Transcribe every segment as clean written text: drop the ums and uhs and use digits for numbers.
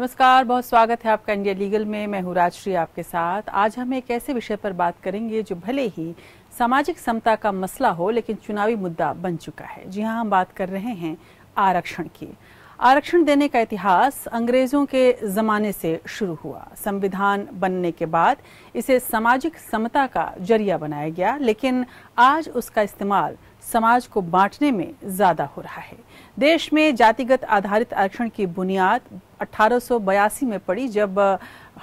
नमस्कार, बहुत स्वागत है आपका इंडिया लीगल में। मैं हूँ राजश्री आपके साथ। आज हम एक ऐसे विषय पर बात करेंगे जो भले ही सामाजिक समता का मसला हो लेकिन चुनावी मुद्दा बन चुका है। जी हाँ, हम बात कर रहे हैं आरक्षण की। आरक्षण देने का इतिहास अंग्रेजों के जमाने से शुरू हुआ। संविधान बनने के बाद इसे सामाजिक समता का जरिया बनाया गया, लेकिन आज उसका इस्तेमाल समाज को बांटने में ज्यादा हो रहा है। देश में जातिगत आधारित आरक्षण की बुनियाद 1882 में पड़ी, जब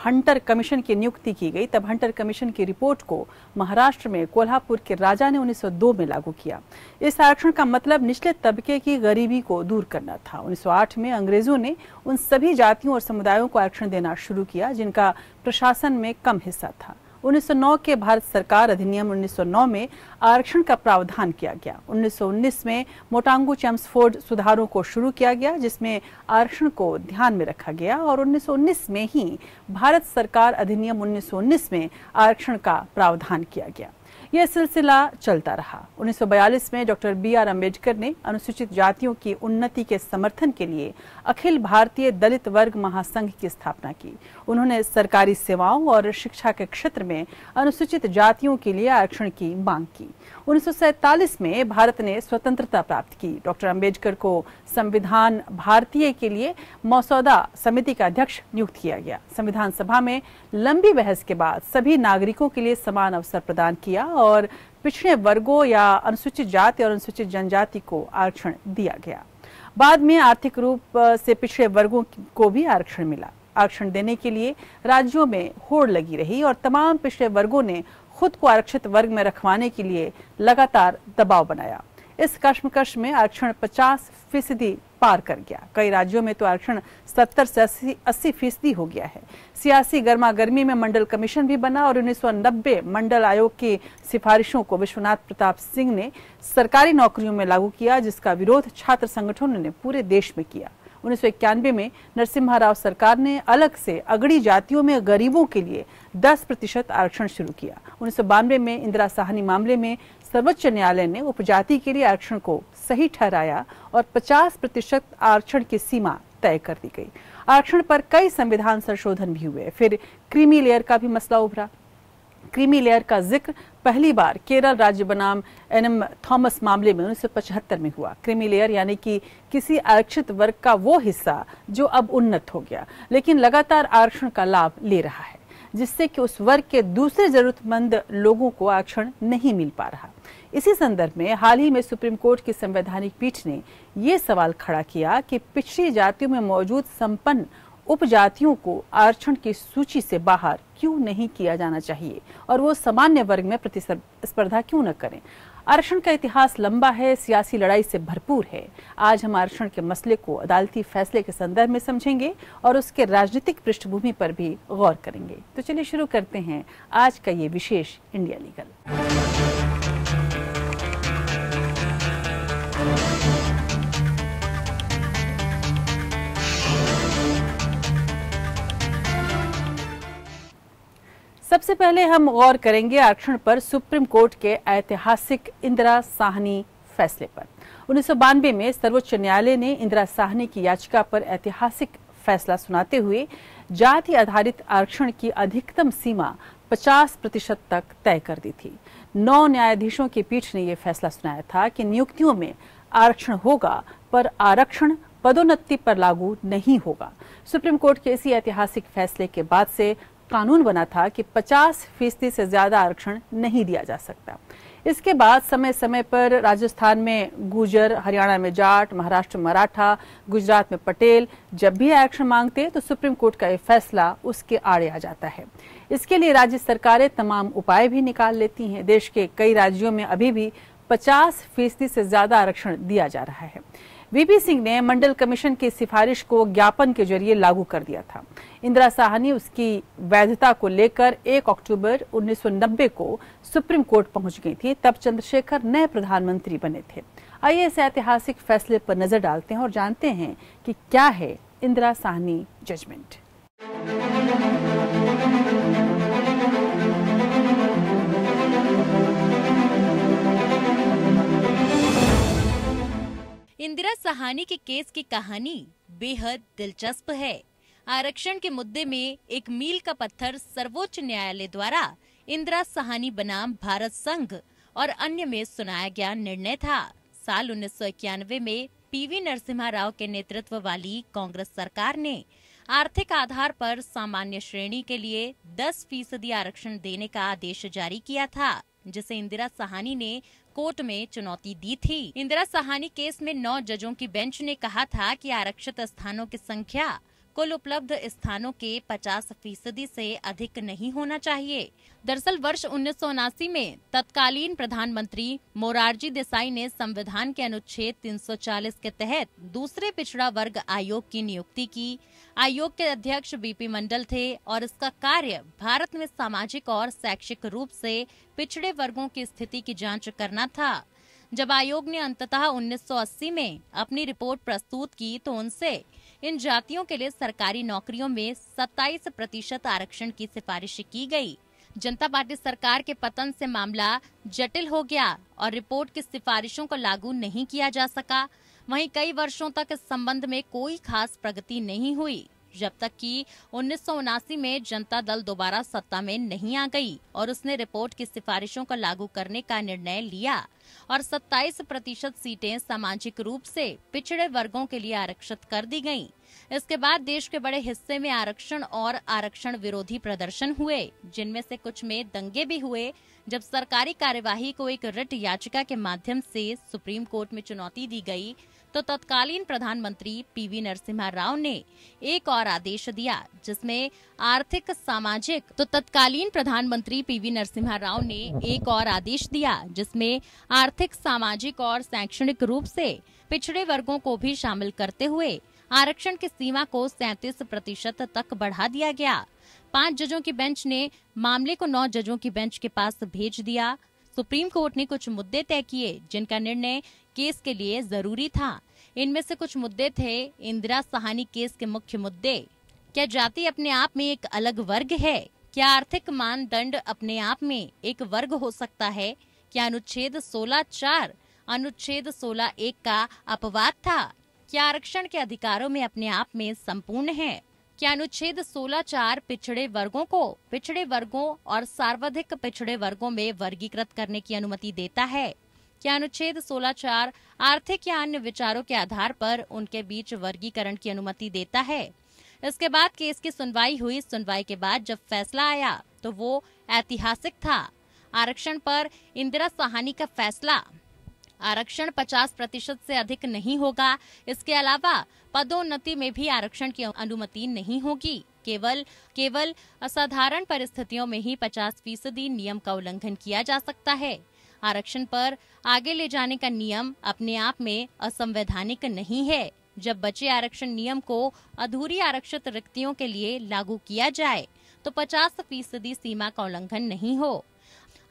हंटर कमीशन की नियुक्ति की गई। तब हंटर कमीशन की रिपोर्ट को महाराष्ट्र में कोल्हापुर के राजा ने 1902 में लागू किया। इस आरक्षण का मतलब निचले तबके की गरीबी को दूर करना था। 1908 में अंग्रेजों ने उन सभी जातियों और समुदायों को आरक्षण देना शुरू किया जिनका प्रशासन में कम हिस्सा था। 1909 के भारत सरकार अधिनियम 1909 में आरक्षण का प्रावधान किया गया। 1919 में मोटांगू चेम्सफोर्ड सुधारों को शुरू किया गया, जिसमें आरक्षण को ध्यान में रखा गया, और 1919 में ही भारत सरकार अधिनियम 1919 में आरक्षण का प्रावधान किया गया। यह सिलसिला चलता रहा। 1942 में डॉक्टर बी.आर. अम्बेडकर ने अनुसूचित जातियों की उन्नति के समर्थन के लिए अखिल भारतीय दलित वर्ग महासंघ की स्थापना की। उन्होंने सरकारी सेवाओं और शिक्षा के क्षेत्र में अनुसूचित जातियों के लिए आरक्षण की मांग की। 1947 में भारत ने स्वतंत्रता प्राप्त की। डॉक्टर अम्बेडकर को संविधान भारतीय के लिए मसौदा समिति का अध्यक्ष नियुक्त किया गया। संविधान सभा में लंबी बहस के बाद सभी नागरिकों के लिए समान अवसर प्रदान किया और पिछड़े वर्गों या अनुसूचित जाति और अनुसूचित जनजाति को आरक्षण दिया गया। बाद में आर्थिक रूप से पिछड़े वर्गों को भी आरक्षण मिला। आरक्षण देने के लिए राज्यों में होड़ लगी रही और तमाम पिछड़े वर्गों ने खुद को आरक्षित वर्ग में रखवाने के लिए लगातार दबाव बनाया। इस कश्मकश में आरक्षण 50% पार कर गया। कई राज्यों में तो आरक्षण 70 से 80% हो गया है। सियासी गर्मा गर्मी में मंडल कमीशन भी बना और 1990 मंडल आयोग की सिफारिशों को विश्वनाथ प्रताप सिंह ने सरकारी नौकरियों में लागू किया, जिसका विरोध छात्र संगठनों ने पूरे देश में किया। 1991 में नरसिम्हा राव सरकार ने अलग से अगड़ी जातियों में गरीबों के लिए 10% आरक्षण शुरू किया। 1992 में इंदिरा साहनी मामले में सर्वोच्च न्यायालय ने उपजाति के लिए आरक्षण को सही ठहराया और 50% आरक्षण की सीमा तय कर दी गई। आरक्षण पर कई संविधान संशोधन भी हुए। फिर क्रीमी लेयर का भी मसला उभरा। क्रीमी लेयर का जिक्र पहली बार केरल राज्य बनाम एन.एम. थॉमस मामले में 1975 में हुआ। क्रीमी लेयर यानी कि किसी आरक्षित वर्ग का वो हिस्सा जो अब उन्नत हो गया लेकिन लगातार आरक्षण का लाभ ले रहा है, जिससे कि उस वर्ग के दूसरे जरूरतमंद लोगों को आरक्षण नहीं मिल पा रहा। इसी संदर्भ में हाल ही में सुप्रीम कोर्ट की संवैधानिक पीठ ने ये सवाल खड़ा किया कि पिछड़ी जातियों में मौजूद संपन्न उपजातियों को आरक्षण की सूची से बाहर क्यों नहीं किया जाना चाहिए और वो सामान्य वर्ग में प्रतिस्पर्धा क्यों न करें। आरक्षण का इतिहास लंबा है, सियासी लड़ाई से भरपूर है। आज हम आरक्षण के मसले को अदालती फैसले के संदर्भ में समझेंगे और उसके राजनीतिक पृष्ठभूमि पर भी गौर करेंगे। तो चलिए शुरू करते हैं आज का ये विशेष इंडिया लीगल। सबसे पहले हम गौर करेंगे आरक्षण पर सुप्रीम कोर्ट के ऐतिहासिक इंदिरा साहनी फैसले पर। 1992 में सर्वोच्च न्यायालय ने इंदिरा साहनी की याचिका पर ऐतिहासिक फैसला सुनाते हुए जाति आधारित आरक्षण की अधिकतम सीमा 50% तक तय कर दी थी। 9 न्यायाधीशों की पीठ ने यह फैसला सुनाया था कि नियुक्तियों में आरक्षण होगा पर आरक्षण पदोन्नति पर लागू नहीं होगा। सुप्रीम कोर्ट के इसी ऐतिहासिक फैसले के बाद से कानून बना था कि 50% से ज्यादा आरक्षण नहीं दिया जा सकता। इसके बाद समय समय पर राजस्थान में गुर्जर, हरियाणा में जाट, महाराष्ट्र में मराठा, गुजरात में पटेल जब भी आरक्षण मांगते तो सुप्रीम कोर्ट का यह फैसला उसके आड़े आ जाता है। इसके लिए राज्य सरकारें तमाम उपाय भी निकाल लेती हैं। देश के कई राज्यों में अभी भी 50% से ज्यादा आरक्षण दिया जा रहा है। वीपी सिंह ने मंडल कमीशन की सिफारिश को ज्ञापन के जरिए लागू कर दिया था। इंदिरा साहनी उसकी वैधता को लेकर 1 अक्टूबर 1990 को सुप्रीम कोर्ट पहुंच गई थी। तब चंद्रशेखर नए प्रधानमंत्री बने थे। आइए इस ऐतिहासिक फैसले पर नजर डालते हैं और जानते हैं कि क्या है इंदिरा साहनी जजमेंट। इंदिरा साहनी के केस की कहानी बेहद दिलचस्प है। आरक्षण के मुद्दे में एक मील का पत्थर सर्वोच्च न्यायालय द्वारा इंदिरा साहनी बनाम भारत संघ और अन्य में सुनाया गया निर्णय था। साल 1991 में पीवी नरसिम्हा राव के नेतृत्व वाली कांग्रेस सरकार ने आर्थिक आधार पर सामान्य श्रेणी के लिए 10% आरक्षण देने का आदेश जारी किया था, जिसे इंदिरा साहनी ने कोर्ट में चुनौती दी थी। इंदिरा साहनी केस में 9 जजों की बेंच ने कहा था कि आरक्षित स्थानों की संख्या कुल उपलब्ध स्थानों के 50% से अधिक नहीं होना चाहिए। दरअसल वर्ष 1979 में तत्कालीन प्रधानमंत्री मोरारजी देसाई ने संविधान के अनुच्छेद 340 के तहत दूसरे पिछड़ा वर्ग आयोग की नियुक्ति की। आयोग के अध्यक्ष बीपी मंडल थे और इसका कार्य भारत में सामाजिक और शैक्षिक रूप से पिछड़े वर्गों की स्थिति की जांच करना था। जब आयोग ने अंततः 1980 में अपनी रिपोर्ट प्रस्तुत की तो उनसे इन जातियों के लिए सरकारी नौकरियों में 27% आरक्षण की सिफारिश की गई। जनता पार्टी सरकार के पतन से मामला जटिल हो गया और रिपोर्ट की सिफारिशों को लागू नहीं किया जा सका। वहीं कई वर्षों तक इस संबंध में कोई खास प्रगति नहीं हुई, जब तक कि 1979 में जनता दल दोबारा सत्ता में नहीं आ गई और उसने रिपोर्ट की सिफारिशों को लागू करने का निर्णय लिया और 27% सीटें सामाजिक रूप से पिछड़े वर्गों के लिए आरक्षित कर दी गईं। इसके बाद देश के बड़े हिस्से में आरक्षण और आरक्षण विरोधी प्रदर्शन हुए, जिनमें से कुछ में दंगे भी हुए। जब सरकारी कार्यवाही को एक रिट याचिका के माध्यम से सुप्रीम कोर्ट में चुनौती दी गई तो तत्कालीन प्रधानमंत्री पीवी नरसिम्हा राव ने एक और आदेश दिया, जिसमें आर्थिक सामाजिक और शैक्षणिक रूप से पिछड़े वर्गों को भी शामिल करते हुए आरक्षण की सीमा को 37% तक बढ़ा दिया गया। 5 जजों की बेंच ने मामले को 9 जजों की बेंच के पास भेज दिया। सुप्रीम कोर्ट ने कुछ मुद्दे तय किए जिनका निर्णय केस के लिए जरूरी था। इनमें से कुछ मुद्दे थे इंदिरा साहनी केस के मुख्य मुद्दे। क्या जाति अपने आप में एक अलग वर्ग है? क्या आर्थिक मानदंड अपने आप में एक वर्ग हो सकता है? क्या अनुच्छेद 16(4) अनुच्छेद 16(1) का अपवाद था? क्या आरक्षण के अधिकारों में अपने आप में संपूर्ण है? क्या अनुच्छेद 16(4) पिछड़े वर्गों और सर्वाधिक पिछड़े वर्गों में वर्गीकृत करने की अनुमति देता है? क्या अनुच्छेद 16(4) आर्थिक या अन्य विचारों के आधार पर उनके बीच वर्गीकरण की अनुमति देता है? इसके बाद केस की सुनवाई हुई। सुनवाई के बाद जब फैसला आया तो वो ऐतिहासिक था। आरक्षण पर इंदिरा साहनी का फैसला, आरक्षण 50% से अधिक नहीं होगा। इसके अलावा पदोन्नति में भी आरक्षण की अनुमति नहीं होगी। केवल असाधारण परिस्थितियों में ही 50% नियम का उल्लंघन किया जा सकता है। आरक्षण पर आगे ले जाने का नियम अपने आप में असंवैधानिक नहीं है। जब बचे आरक्षण नियम को अधूरी आरक्षित रिक्तियों के लिए लागू किया जाए तो 50% सीमा का उल्लंघन नहीं हो।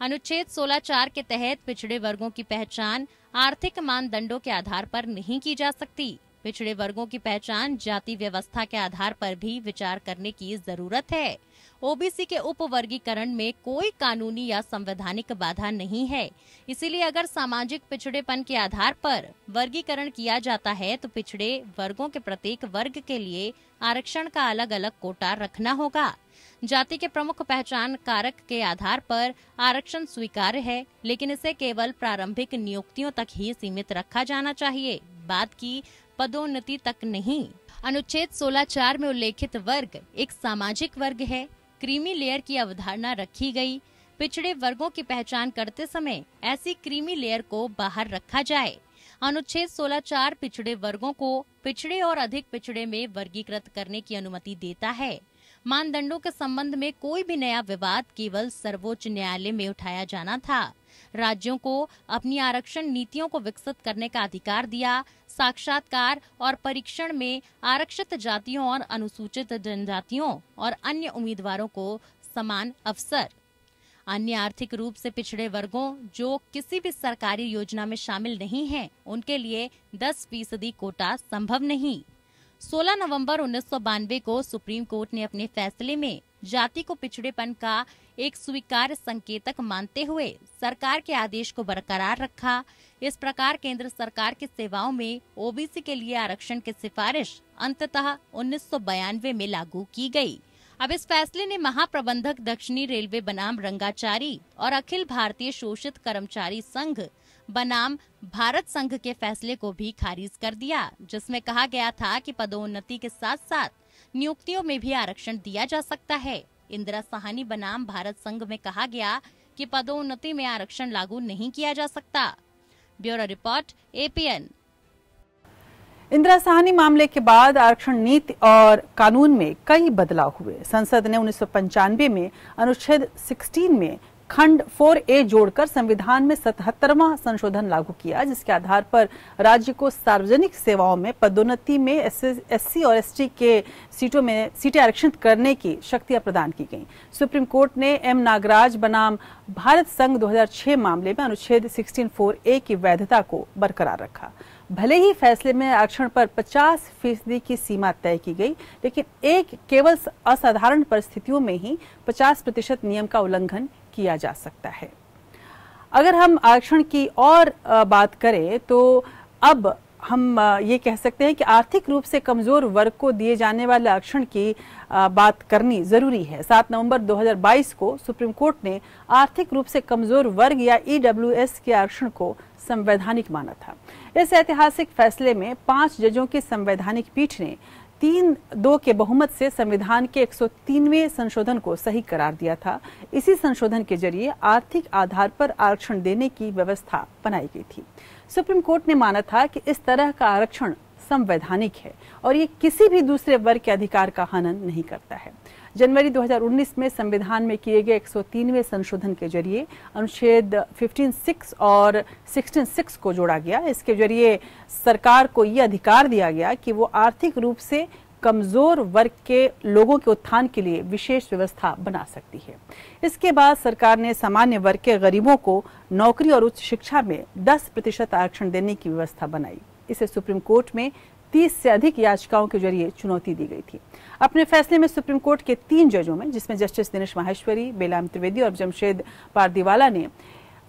अनुच्छेद 16(4) के तहत पिछड़े वर्गों की पहचान आर्थिक मानदंडों के आधार पर नहीं की जा सकती। पिछड़े वर्गों की पहचान जाति व्यवस्था के आधार पर भी विचार करने की जरूरत है। ओबीसी के उपवर्गीकरण में कोई कानूनी या संवैधानिक बाधा नहीं है। इसीलिए अगर सामाजिक पिछड़ेपन के आधार पर वर्गीकरण किया जाता है तो पिछड़े वर्गों के प्रत्येक वर्ग के लिए आरक्षण का अलग अलग कोटा रखना होगा। जाति के प्रमुख पहचान कारक के आधार पर आरक्षण स्वीकार्य है, लेकिन इसे केवल प्रारंभिक नियुक्तियों तक ही सीमित रखा जाना चाहिए, बाद की पदोन्नति तक नहीं। अनुच्छेद 16(4) में उल्लेखित वर्ग एक सामाजिक वर्ग है। क्रीमी लेयर की अवधारणा रखी गई। पिछड़े वर्गों की पहचान करते समय ऐसी क्रीमी लेयर को बाहर रखा जाए। अनुच्छेद 16(4) पिछड़े वर्गों को पिछड़े और अधिक पिछड़े में वर्गीकृत करने की अनुमति देता है। मानदंडों के संबंध में कोई भी नया विवाद केवल सर्वोच्च न्यायालय में उठाया जाना था। राज्यों को अपनी आरक्षण नीतियों को विकसित करने का अधिकार दिया। साक्षात्कार और परीक्षण में आरक्षित जातियों और अनुसूचित जनजातियों और अन्य उम्मीदवारों को समान अवसर। अन्य आर्थिक रूप से पिछड़े वर्गों जो किसी भी सरकारी योजना में शामिल नहीं हैं, उनके लिए 10% कोटा संभव नहीं। 16 नवंबर 1992 को सुप्रीम कोर्ट ने अपने फैसले में जाति को पिछड़ेपन का एक स्वीकार्य संकेतक मानते हुए सरकार के आदेश को बरकरार रखा। इस प्रकार केंद्र सरकार की सेवाओं में ओबीसी के लिए आरक्षण की सिफारिश अंततः 1992 में लागू की गई। अब इस फैसले ने महाप्रबंधक दक्षिणी रेलवे बनाम रंगाचारी और अखिल भारतीय शोषित कर्मचारी संघ बनाम भारत संघ के फैसले को भी खारिज कर दिया, जिसमें कहा गया था कि पदोन्नति के साथ साथ नियुक्तियों में भी आरक्षण दिया जा सकता है। इंदिरा साहनी बनाम भारत संघ में कहा गया कि पदोन्नति में आरक्षण लागू नहीं किया जा सकता। Bureau report, APN। Indira Sahni मामले के बाद आरक्षण नीति और कानून में कई बदलाव हुए। संसद ने 1995 में अनुच्छेद 16 में खंड 4A जोड़कर संविधान में 77वां संशोधन लागू किया, जिसके आधार पर राज्य को सार्वजनिक सेवाओं में पदोन्नति में SC और ST के सीटें आरक्षित करने की शक्तियां प्रदान की गईं। सुप्रीम कोर्ट ने M नागराज बनाम भारत संघ 2006 मामले में अनुच्छेद 16(4)A की वैधता को बरकरार रखा। भले ही फैसले में आरक्षण पर 50% की सीमा तय की गई, लेकिन केवल असाधारण परिस्थितियों में ही 50% नियम का उल्लंघन किया जा सकता है। अगर हम आरक्षण की और बात करें तो अब हम ये कह सकते हैं कि आर्थिक रूप से कमजोर वर्ग को दिए जाने वाले आरक्षण की बात करनी जरूरी है। 7 नवंबर 2022 को सुप्रीम कोर्ट ने आर्थिक रूप से कमजोर वर्ग या EWS के आरक्षण को संवैधानिक माना था। इस ऐतिहासिक फैसले में 5 जजों की संवैधानिक पीठ ने 3-2 के बहुमत से संविधान के 103वें संशोधन को सही करार दिया था। इसी संशोधन के जरिए आर्थिक आधार पर आरक्षण देने की व्यवस्था बनाई गई थी। सुप्रीम कोर्ट ने माना था कि इस तरह का आरक्षण संवैधानिक है और ये किसी भी दूसरे वर्ग के अधिकार का हनन नहीं करता है। जनवरी 2019 में संविधान में किए गए 103वें संशोधन के जरिए अनुच्छेद 15(6) और 16(6) को जोड़ा गया। इसके जरिए सरकार को ये अधिकार दिया गया कि वो आर्थिक रूप से कमजोर वर्ग के लोगों के उत्थान के लिए विशेष व्यवस्था बना सकती है। इसके बाद सरकार ने सामान्य वर्ग के गरीबों को नौकरी और उच्च शिक्षा में 10% आरक्षण देने की व्यवस्था बनाई। इसे सुप्रीम कोर्ट में 30 से अधिक याचिकाओं के जरिए चुनौती दी गई थी। अपने फैसले में सुप्रीम कोर्ट के 3 जजों में, जिसमें जस्टिस दिनेश माहेश्वरी, बेलाम त्रिवेदी और जमशेद पारदीवाला ने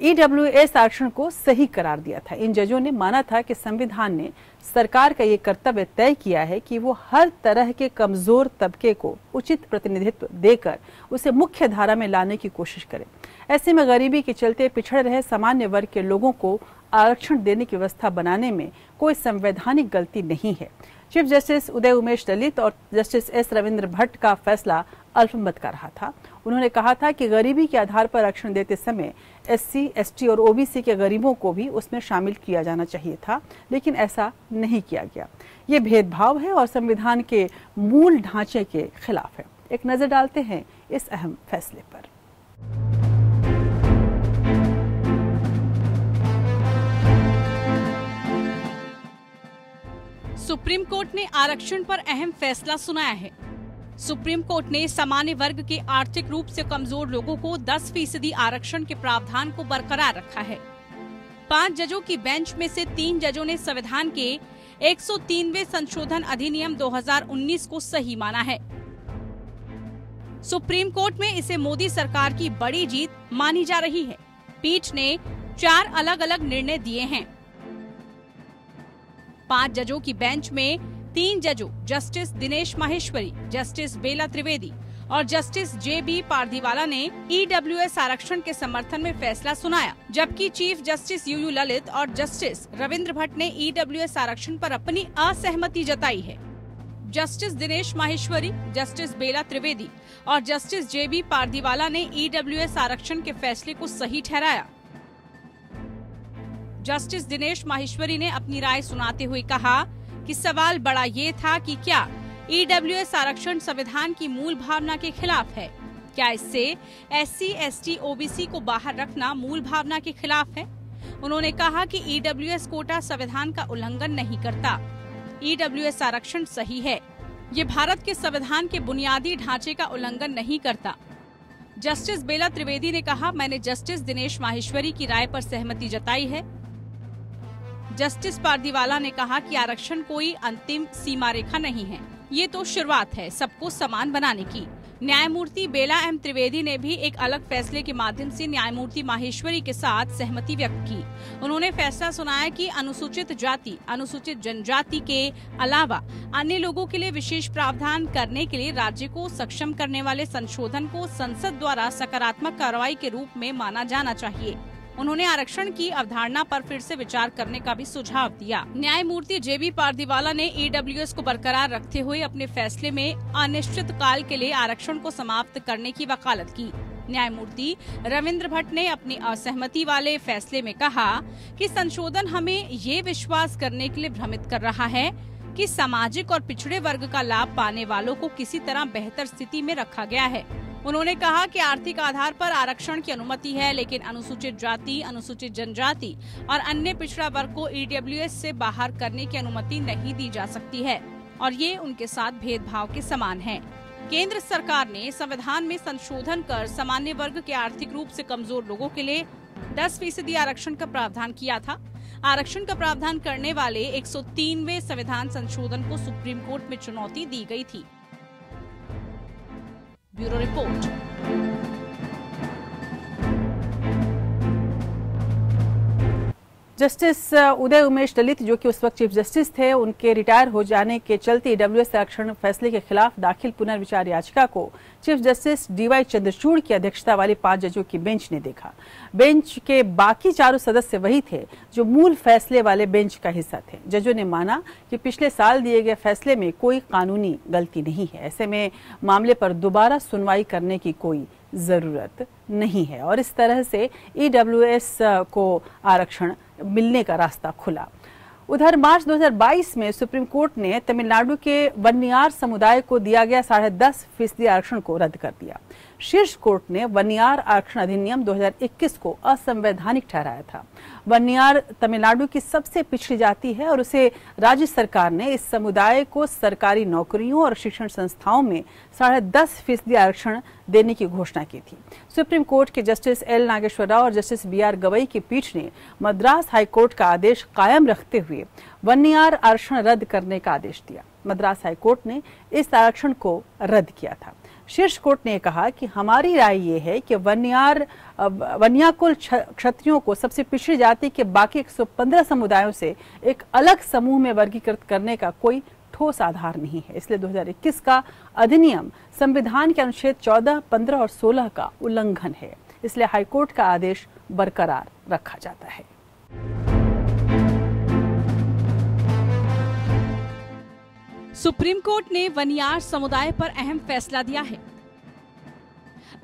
EWS आरक्षण को सही करार दिया था। इन जजों ने माना था कि संविधान ने सरकार का ये कर्तव्य तय किया है कि वो हर तरह के कमजोर तबके को उचित प्रतिनिधित्व देकर उसे मुख्य धारा में लाने की कोशिश करे। ऐसे में गरीबी के चलते पिछड़ रहे सामान्य वर्ग के लोगों को आरक्षण देने की व्यवस्था बनाने में कोई संवैधानिक गलती नहीं है। चीफ जस्टिस उदय उमेश ललित और जस्टिस S रविंद्र भट्ट का फैसला अल्पमत का रहा था। उन्होंने कहा था कि गरीबी के आधार पर आरक्षण देते समय SC, ST और OBC के गरीबों को भी उसमें शामिल किया जाना चाहिए था, लेकिन ऐसा नहीं किया गया। ये भेदभाव है और संविधान के मूल ढांचे के खिलाफ है। एक नजर डालते हैं इस अहम फैसले पर। सुप्रीम कोर्ट ने आरक्षण पर अहम फैसला सुनाया है। सुप्रीम कोर्ट ने सामान्य वर्ग के आर्थिक रूप से कमजोर लोगों को 10% आरक्षण के प्रावधान को बरकरार रखा है। 5 जजों की बेंच में से 3 जजों ने संविधान के 103वें संशोधन अधिनियम 2019 को सही माना है। सुप्रीम कोर्ट में इसे मोदी सरकार की बड़ी जीत मानी जा रही है। पीठ ने 4 अलग अलग निर्णय दिए हैं। 5 जजों की बेंच में 3 जजों जस्टिस दिनेश माहेश्वरी, जस्टिस बेला त्रिवेदी और जस्टिस JB पारदीवाला ने EWS आरक्षण के समर्थन में फैसला सुनाया, जबकि चीफ जस्टिस UU ललित और जस्टिस रविंद्र भट्ट ने EWS आरक्षण पर अपनी असहमति जताई है। जस्टिस दिनेश माहेश्वरी, जस्टिस बेला त्रिवेदी और जस्टिस JB पारदीवाला ने EWS आरक्षण के फैसले को सही ठहराया। जस्टिस दिनेश माहेश्वरी ने अपनी राय सुनाते हुए कहा कि सवाल बड़ा ये था कि क्या EWS आरक्षण संविधान की मूल भावना के खिलाफ है? क्या इससे SC, ST, OBC को बाहर रखना मूल भावना के खिलाफ है? उन्होंने कहा कि EWS कोटा संविधान का उल्लंघन नहीं करता। EWS आरक्षण सही है। ये भारत के संविधान के बुनियादी ढांचे का उल्लंघन नहीं करता। जस्टिस बेला त्रिवेदी ने कहा, मैंने जस्टिस दिनेश माहेश्वरी की राय पर सहमति जताई है। जस्टिस पारदीवाला ने कहा कि आरक्षण कोई अंतिम सीमा रेखा नहीं है, ये तो शुरुआत है सबको समान बनाने की। न्यायमूर्ति बेला एम त्रिवेदी ने भी एक अलग फैसले के माध्यम से न्यायमूर्ति माहेश्वरी के साथ सहमति व्यक्त की। उन्होंने फैसला सुनाया कि अनुसूचित जाति, अनुसूचित जनजाति के अलावा अन्य लोगों के लिए विशेष प्रावधान करने के लिए राज्य को सक्षम करने वाले संशोधन को संसद द्वारा सकारात्मक कार्रवाई के रूप में माना जाना चाहिए। उन्होंने आरक्षण की अवधारणा पर फिर से विचार करने का भी सुझाव दिया। न्यायमूर्ति जेबी पारदीवाला ने ईडब्ल्यूएस को बरकरार रखते हुए अपने फैसले में अनिश्चित काल के लिए आरक्षण को समाप्त करने की वकालत की। न्यायमूर्ति रविंद्र भट्ट ने अपनी असहमति वाले फैसले में कहा कि संशोधन हमें ये विश्वास करने के लिए भ्रमित कर रहा है कि सामाजिक और पिछड़े वर्ग का लाभ पाने वालों को किसी तरह बेहतर स्थिति में रखा गया है। उन्होंने कहा कि आर्थिक आधार पर आरक्षण की अनुमति है, लेकिन अनुसूचित जाति, अनुसूचित जनजाति और अन्य पिछड़ा वर्ग को ईडब्ल्यूएस से बाहर करने की अनुमति नहीं दी जा सकती है और ये उनके साथ भेदभाव के समान है। केंद्र सरकार ने संविधान में संशोधन कर सामान्य वर्ग के आर्थिक रूप से कमजोर लोगों के लिए 10% आरक्षण का प्रावधान किया था। आरक्षण का प्रावधान करने वाले 103वें संविधान संशोधन को सुप्रीम कोर्ट में चुनौती दी गई थी। Bureau report. Justice Uday Umesh Lalit, जो कि उस वक्त चीफ जस्टिस थे, उनके रिटायर हो जाने के चलते ईडब्ल्यूएस आरक्षण फैसले के खिलाफ दाखिल पुनर्विचार याचिका को चीफ जस्टिस डीवाई चंद्रचूड़ की अध्यक्षता वाली 5 जजों की बेंच ने देखा। बेंच के बाकी 4 सदस्य वही थे जो मूल फैसले वाले बेंच का हिस्सा थे। जजों ने माना कि पिछले साल दिए गए फैसले में कोई कानूनी गलती नहीं है, ऐसे में मामले पर दोबारा सुनवाई करने की कोई जरूरत नहीं है और इस तरह से ईडब्ल्यूएस को आरक्षण मिलने का रास्ता खुला। उधर मार्च 2022 में सुप्रीम कोर्ट ने तमिलनाडु के वन्नियार समुदाय को दिया गया 10.5% आरक्षण को रद्द कर दिया। शीर्ष कोर्ट ने वन्नियार आरक्षण अधिनियम 2021 को असंवैधानिक ठहराया था। वन्नियार तमिलनाडु की सबसे पिछड़ी जाति है और उसे राज्य सरकार ने इस समुदाय को सरकारी नौकरियों और शिक्षण संस्थाओं में 10.5% आरक्षण देने की घोषणा की थी। सुप्रीम कोर्ट के जस्टिस एल नागेश्वर राव और जस्टिस BR गवई की पीठ ने मद्रास हाईकोर्ट का आदेश कायम रखते हुए वन्नियार आरक्षण रद्द करने का आदेश दिया। मद्रास हाईकोर्ट ने इस आरक्षण को रद्द किया था। शीर्ष कोर्ट ने कहा कि हमारी राय ये है कि वन्याकुल क्षत्रियों को सबसे पिछड़ी जाति के बाकी 115 समुदायों से एक अलग समूह में वर्गीकृत करने का कोई ठोस आधार नहीं है, इसलिए 2021 का अधिनियम संविधान के अनुच्छेद 14, 15 और 16 का उल्लंघन है, इसलिए हाईकोर्ट का आदेश बरकरार रखा जाता है। सुप्रीम कोर्ट ने वनियार समुदाय पर अहम फैसला दिया है।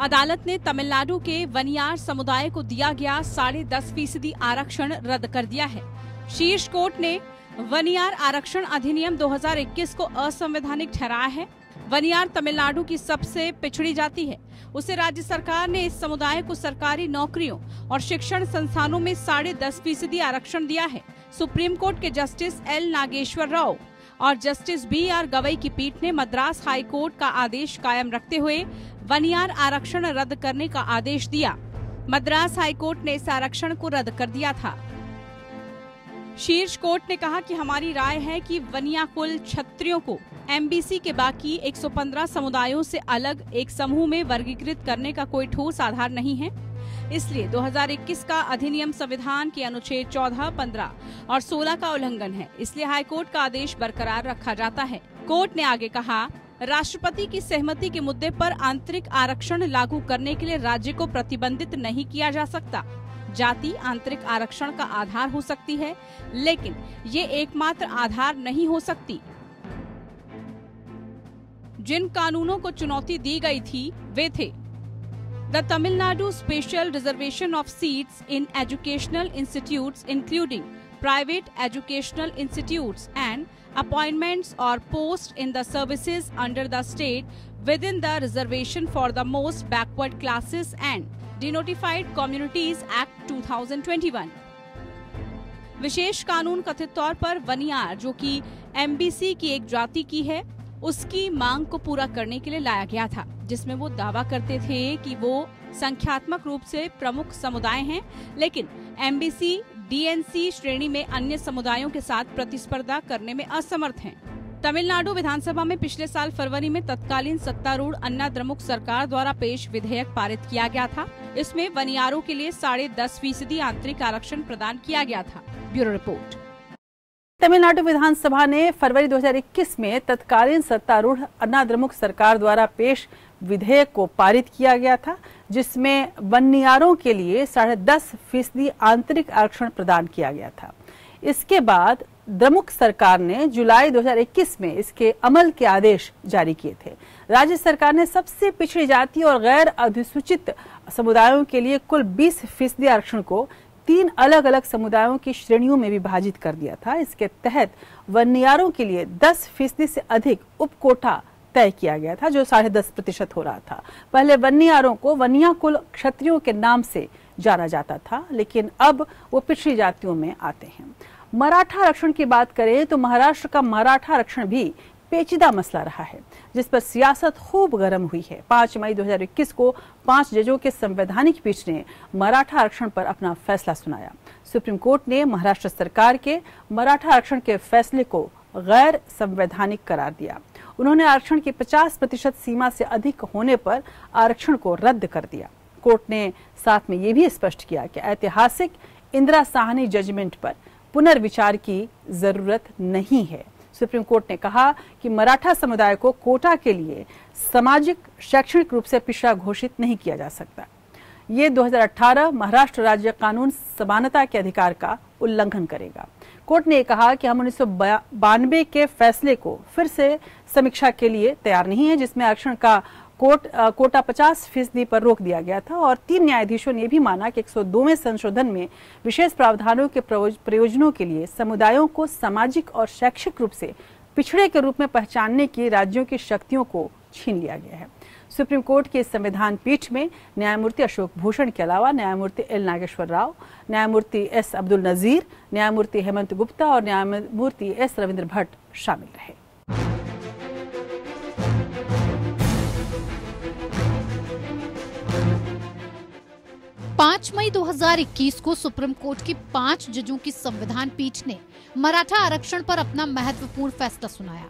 अदालत ने तमिलनाडु के वनियार समुदाय को दिया गया 10.5% आरक्षण रद्द कर दिया है। शीर्ष कोर्ट ने वनियार आरक्षण अधिनियम 2021 को असंवैधानिक ठहराया है। वनियार तमिलनाडु की सबसे पिछड़ी जाति है। उसे राज्य सरकार ने इस समुदाय को सरकारी नौकरियों और शिक्षण संस्थानों में 10.5% आरक्षण दिया है। सुप्रीम कोर्ट के जस्टिस एल नागेश्वर राव और जस्टिस BR गवई की पीठ ने मद्रास हाई कोर्ट का आदेश कायम रखते हुए वनियार आरक्षण रद्द करने का आदेश दिया। मद्रास हाई कोर्ट ने इस आरक्षण को रद्द कर दिया था। शीर्ष कोर्ट ने कहा कि हमारी राय है कि वनियाकुल क्षत्रियों को MBC के बाकी 115 समुदायों से अलग एक समूह में वर्गीकृत करने का कोई ठोस आधार नहीं है, इसलिए 2021 का अधिनियम संविधान के अनुच्छेद 14, 15 और 16 का उल्लंघन है, इसलिए हाईकोर्ट का आदेश बरकरार रखा जाता है। कोर्ट ने आगे कहा, राष्ट्रपति की सहमति के मुद्दे पर आंतरिक आरक्षण लागू करने के लिए राज्य को प्रतिबंधित नहीं किया जा सकता। जाति आंतरिक आरक्षण का आधार हो सकती है, लेकिन ये एकमात्र आधार नहीं हो सकती। जिन कानूनों को चुनौती दी गई थी वे थे The Tamil Nadu Special Reservation of Seats in Educational Institutes including private educational institutes and appointments or posts in the services under the state within the reservation for the most backward classes and Denotified Communities Act 2021। विशेष कानून कथित तौर पर वनियार, जो कि MBC की एक जाति की है, उसकी मांग को पूरा करने के लिए लाया गया था, जिसमें वो दावा करते थे कि वो संख्यात्मक रूप से प्रमुख समुदाय हैं, लेकिन MBC DNC श्रेणी में अन्य समुदायों के साथ प्रतिस्पर्धा करने में असमर्थ हैं। तमिलनाडु विधानसभा में पिछले साल फरवरी में तत्कालीन सत्तारूढ़ अन्ना द्रमुक सरकार द्वारा पेश विधेयक पारित किया गया था। इसमें वनियारों के लिए 10.5% आंतरिक आरक्षण प्रदान किया गया था। Bureau report. तमिलनाडु विधानसभा ने फरवरी 2021 में तत्कालीन सत्तारूढ़ अन्ना द्रमुक सरकार द्वारा पेश विधेयक को पारित किया गया था, जिसमें वनियारों के लिए 10.5% आंतरिक आरक्षण प्रदान किया गया था। इसके बाद द्रमुक सरकार ने जुलाई 2021 में इसके अमल के आदेश जारी किए थे। राज्य सरकार ने सबसे पिछड़ी जाति और गैर अधिसूचित समुदायों के लिए कुल 20% आरक्षण को 3 अलग अलग समुदायों की श्रेणियों में विभाजित कर दिया था। इसके तहत वनियारों के लिए 10% से अधिक उप कोटा तय किया गया था, जो 10.5% हो रहा था। पहले वनियारों को वनिया कुल क्षत्रियों के नाम से जाना जाता था, लेकिन अब वो पिछड़ी जातियों में आते हैं। मराठा आरक्षण की बात करें तो महाराष्ट्र का मराठा आरक्षण भी पेचीदा मसला रहा है, जिस पर सियासत खूब गर्म हुई है। 5 मई 2021 को 5 जजों के संवैधानिक पीठ ने मराठा आरक्षण पर अपना फैसला सुनाया। सुप्रीम कोर्ट ने महाराष्ट्र सरकार के मराठा आरक्षण के फैसले को गैर संवैधानिक करार दिया। उन्होंने आरक्षण की 50% सीमा से अधिक होने पर आरक्षण को रद्द कर दिया। कोर्ट ने साथ में ये भी स्पष्ट किया कि ऐतिहासिक इंदिरा साहनी जजमेंट पर पुनर्विचार की जरूरत नहीं है। सुप्रीम कोर्ट ने कहा कि मराठा समुदाय को कोटा के लिए सामाजिक शैक्षणिक रूप से पिछड़ा घोषित नहीं किया जा सकता। ये 2018 महाराष्ट्र राज्य कानून समानता के अधिकार का उल्लंघन करेगा। कोर्ट ने कहा कि हम 1992 के फैसले को फिर से समीक्षा के लिए तैयार नहीं है, जिसमें आरक्षण का कोटा 50% पर रोक दिया गया था, और 3 न्यायाधीशों ने भी माना कि 102वें संशोधन में विशेष प्रावधानों के प्रयोजनों के लिए समुदायों को सामाजिक और शैक्षिक रूप से पिछड़े के रूप में पहचानने की राज्यों की शक्तियों को छीन लिया गया है। सुप्रीम कोर्ट के संविधान पीठ में न्यायमूर्ति अशोक भूषण के अलावा न्यायमूर्ति एल नागेश्वर राव, न्यायमूर्ति एस अब्दुल नजीर, न्यायमूर्ति हेमंत गुप्ता और न्यायमूर्ति एस रविंद्र भट्ट शामिल रहे। 5 मई 2021 को सुप्रीम कोर्ट की 5 जजों की संविधान पीठ ने मराठा आरक्षण पर अपना महत्वपूर्ण फैसला सुनाया।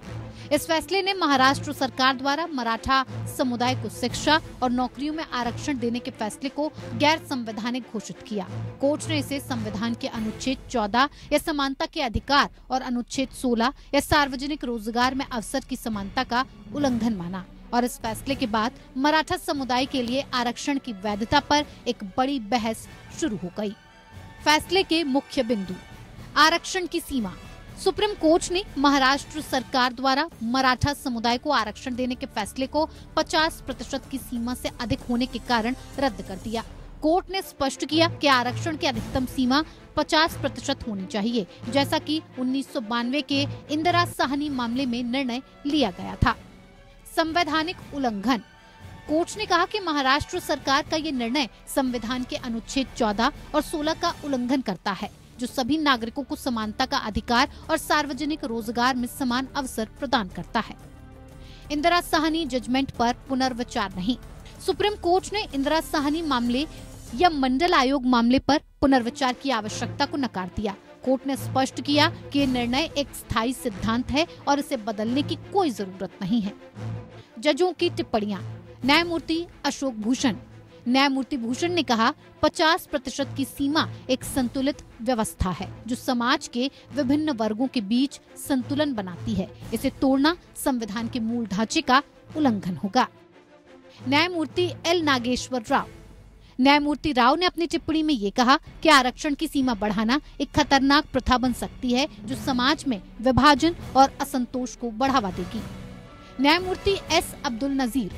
इस फैसले ने महाराष्ट्र सरकार द्वारा मराठा समुदाय को शिक्षा और नौकरियों में आरक्षण देने के फैसले को गैर संवैधानिक घोषित किया। कोर्ट ने इसे संविधान के अनुच्छेद 14 या समानता के अधिकार और अनुच्छेद 16 या सार्वजनिक रोजगार में अवसर की समानता का उल्लंघन माना, और इस फैसले के बाद मराठा समुदाय के लिए आरक्षण की वैधता पर एक बड़ी बहस शुरू हो गई। फैसले के मुख्य बिंदु: आरक्षण की सीमा। सुप्रीम कोर्ट ने महाराष्ट्र सरकार द्वारा मराठा समुदाय को आरक्षण देने के फैसले को 50% की सीमा से अधिक होने के कारण रद्द कर दिया। कोर्ट ने स्पष्ट किया कि आरक्षण की अधिकतम सीमा 50% होनी चाहिए, जैसा कि 1992 के इंदिरा साहनी मामले में निर्णय लिया गया था। संवैधानिक उल्लंघन। कोर्ट ने कहा कि महाराष्ट्र सरकार का ये निर्णय संविधान के अनुच्छेद 14 और 16 का उल्लंघन करता है, जो सभी नागरिकों को समानता का अधिकार और सार्वजनिक रोजगार में समान अवसर प्रदान करता है। इंदिरा साहनी जजमेंट पर पुनर्विचार नहीं। सुप्रीम कोर्ट ने इंदिरा साहनी मामले या मंडल आयोग मामले पर पुनर्विचार की आवश्यकता को नकार दिया। कोर्ट ने स्पष्ट किया कि ये निर्णय एक स्थायी सिद्धांत है और इसे बदलने की कोई जरूरत नहीं है। जजों की टिप्पणियां। न्यायमूर्ति अशोक भूषण। न्यायमूर्ति भूषण ने कहा, 50% की सीमा एक संतुलित व्यवस्था है जो समाज के विभिन्न वर्गों के बीच संतुलन बनाती है। इसे तोड़ना संविधान के मूल ढांचे का उल्लंघन होगा। न्यायमूर्ति एल नागेश्वर राव। न्यायमूर्ति राव ने अपनी टिप्पणी में ये कहा कि आरक्षण की सीमा बढ़ाना एक खतरनाक प्रथा बन सकती है जो समाज में विभाजन और असंतोष को बढ़ावा देगी। न्यायमूर्ति एस अब्दुल नजीर।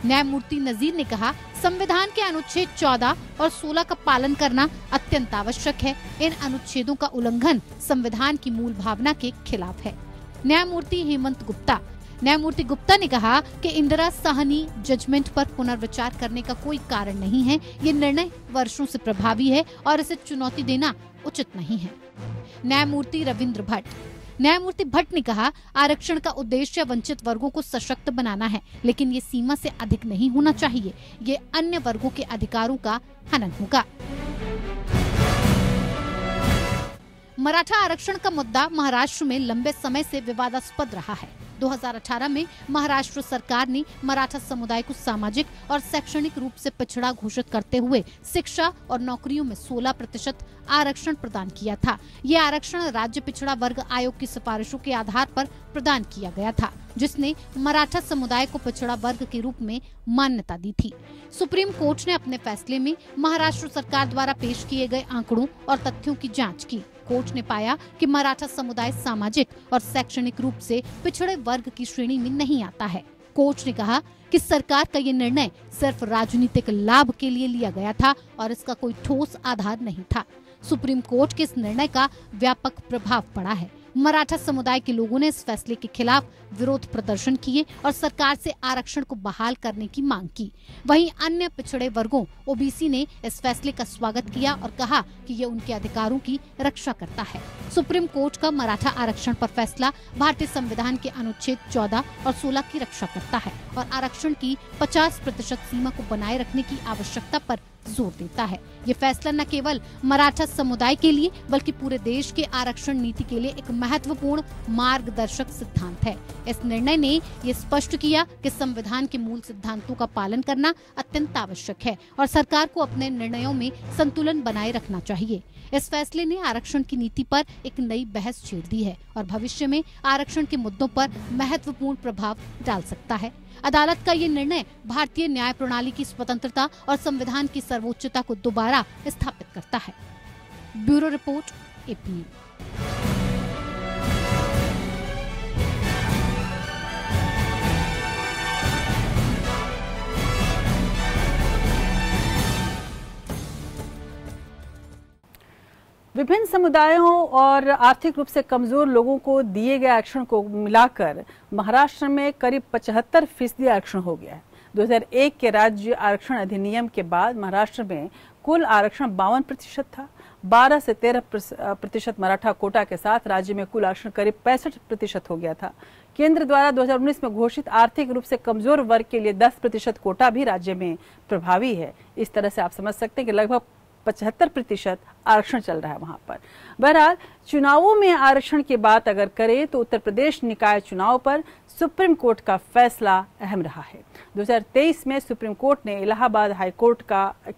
न्यायमूर्ति नजीर ने कहा, संविधान के अनुच्छेद 14 और 16 का पालन करना अत्यंत आवश्यक है। इन अनुच्छेदों का उल्लंघन संविधान की मूल भावना के खिलाफ है। न्यायमूर्ति हेमंत गुप्ता। न्यायमूर्ति गुप्ता ने कहा कि इंदिरा साहनी जजमेंट पर पुनर्विचार करने का कोई कारण नहीं है। ये निर्णय वर्षों से प्रभावी है और इसे चुनौती देना उचित नहीं है। न्यायमूर्ति रविंद्र भट्ट। न्यायमूर्ति भट्ट ने कहा, आरक्षण का उद्देश्य वंचित वर्गों को सशक्त बनाना है, लेकिन ये सीमा से अधिक नहीं होना चाहिए। ये अन्य वर्गों के अधिकारों का हनन होगा। मराठा आरक्षण का मुद्दा महाराष्ट्र में लंबे समय से विवादास्पद रहा है। 2018 में महाराष्ट्र सरकार ने मराठा समुदाय को सामाजिक और शैक्षणिक रूप से पिछड़ा घोषित करते हुए शिक्षा और नौकरियों में 16% आरक्षण प्रदान किया था। ये आरक्षण राज्य पिछड़ा वर्ग आयोग की सिफारिशों के आधार पर प्रदान किया गया था, जिसने मराठा समुदाय को पिछड़ा वर्ग के रूप में मान्यता दी थी। सुप्रीम कोर्ट ने अपने फैसले में महाराष्ट्र सरकार द्वारा पेश किए गए आंकड़ों और तथ्यों की जांच की। कोर्ट ने पाया कि मराठा समुदाय सामाजिक और शैक्षणिक रूप से पिछड़े वर्ग की श्रेणी में नहीं आता है। कोर्ट ने कहा कि सरकार का ये निर्णय सिर्फ राजनीतिक लाभ के लिए लिया गया था और इसका कोई ठोस आधार नहीं था। सुप्रीम कोर्ट के इस निर्णय का व्यापक प्रभाव पड़ा है। मराठा समुदाय के लोगों ने इस फैसले के खिलाफ विरोध प्रदर्शन किए और सरकार से आरक्षण को बहाल करने की मांग की। वहीं अन्य पिछड़े वर्गों ओबीसी ने इस फैसले का स्वागत किया और कहा कि ये उनके अधिकारों की रक्षा करता है। सुप्रीम कोर्ट का मराठा आरक्षण पर फैसला भारतीय संविधान के अनुच्छेद 14 और 16 की रक्षा करता है और आरक्षण की 50% सीमा को बनाए रखने की आवश्यकता पर जोर देता है। ये फैसला न केवल मराठा समुदाय के लिए बल्कि पूरे देश के आरक्षण नीति के लिए एक महत्वपूर्ण मार्गदर्शक सिद्धांत है। इस निर्णय ने ये स्पष्ट किया कि संविधान के मूल सिद्धांतों का पालन करना अत्यंत आवश्यक है और सरकार को अपने निर्णयों में संतुलन बनाए रखना चाहिए। इस फैसले ने आरक्षण की नीति पर एक नई बहस छेड़ दी है और भविष्य में आरक्षण के मुद्दों पर महत्वपूर्ण प्रभाव डाल सकता है। अदालत का ये निर्णय भारतीय न्याय प्रणाली की स्वतंत्रता और संविधान की सर्वोच्चता को दोबारा स्थापित करता है। Bureau report, AP. विभिन्न समुदायों और आर्थिक रूप से कमजोर लोगों को दिए गए आरक्षण को मिलाकर महाराष्ट्र में करीब 75% आरक्षण हो गया है। 2001 के राज्य आरक्षण अधिनियम के बाद महाराष्ट्र में कुल आरक्षण 52% था। 12 से 13% मराठा कोटा के साथ राज्य में कुल आरक्षण करीब 65% हो गया था। केंद्र द्वारा 2019 में घोषित आर्थिक रूप से कमजोर वर्ग के लिए 10% कोटा भी राज्य में प्रभावी है। इस तरह से आप समझ सकते हैं कि लगभग 75% आरक्षण चल रहा है वहां पर। बहरहाल चुनावों में आरक्षण की बात अगर करें तो उत्तर प्रदेश निकाय चुनाव पर सुप्रीम कोर्ट का फैसला अहम रहा है। 2023 में सुप्रीम कोर्ट ने इलाहाबाद हाई कोर्ट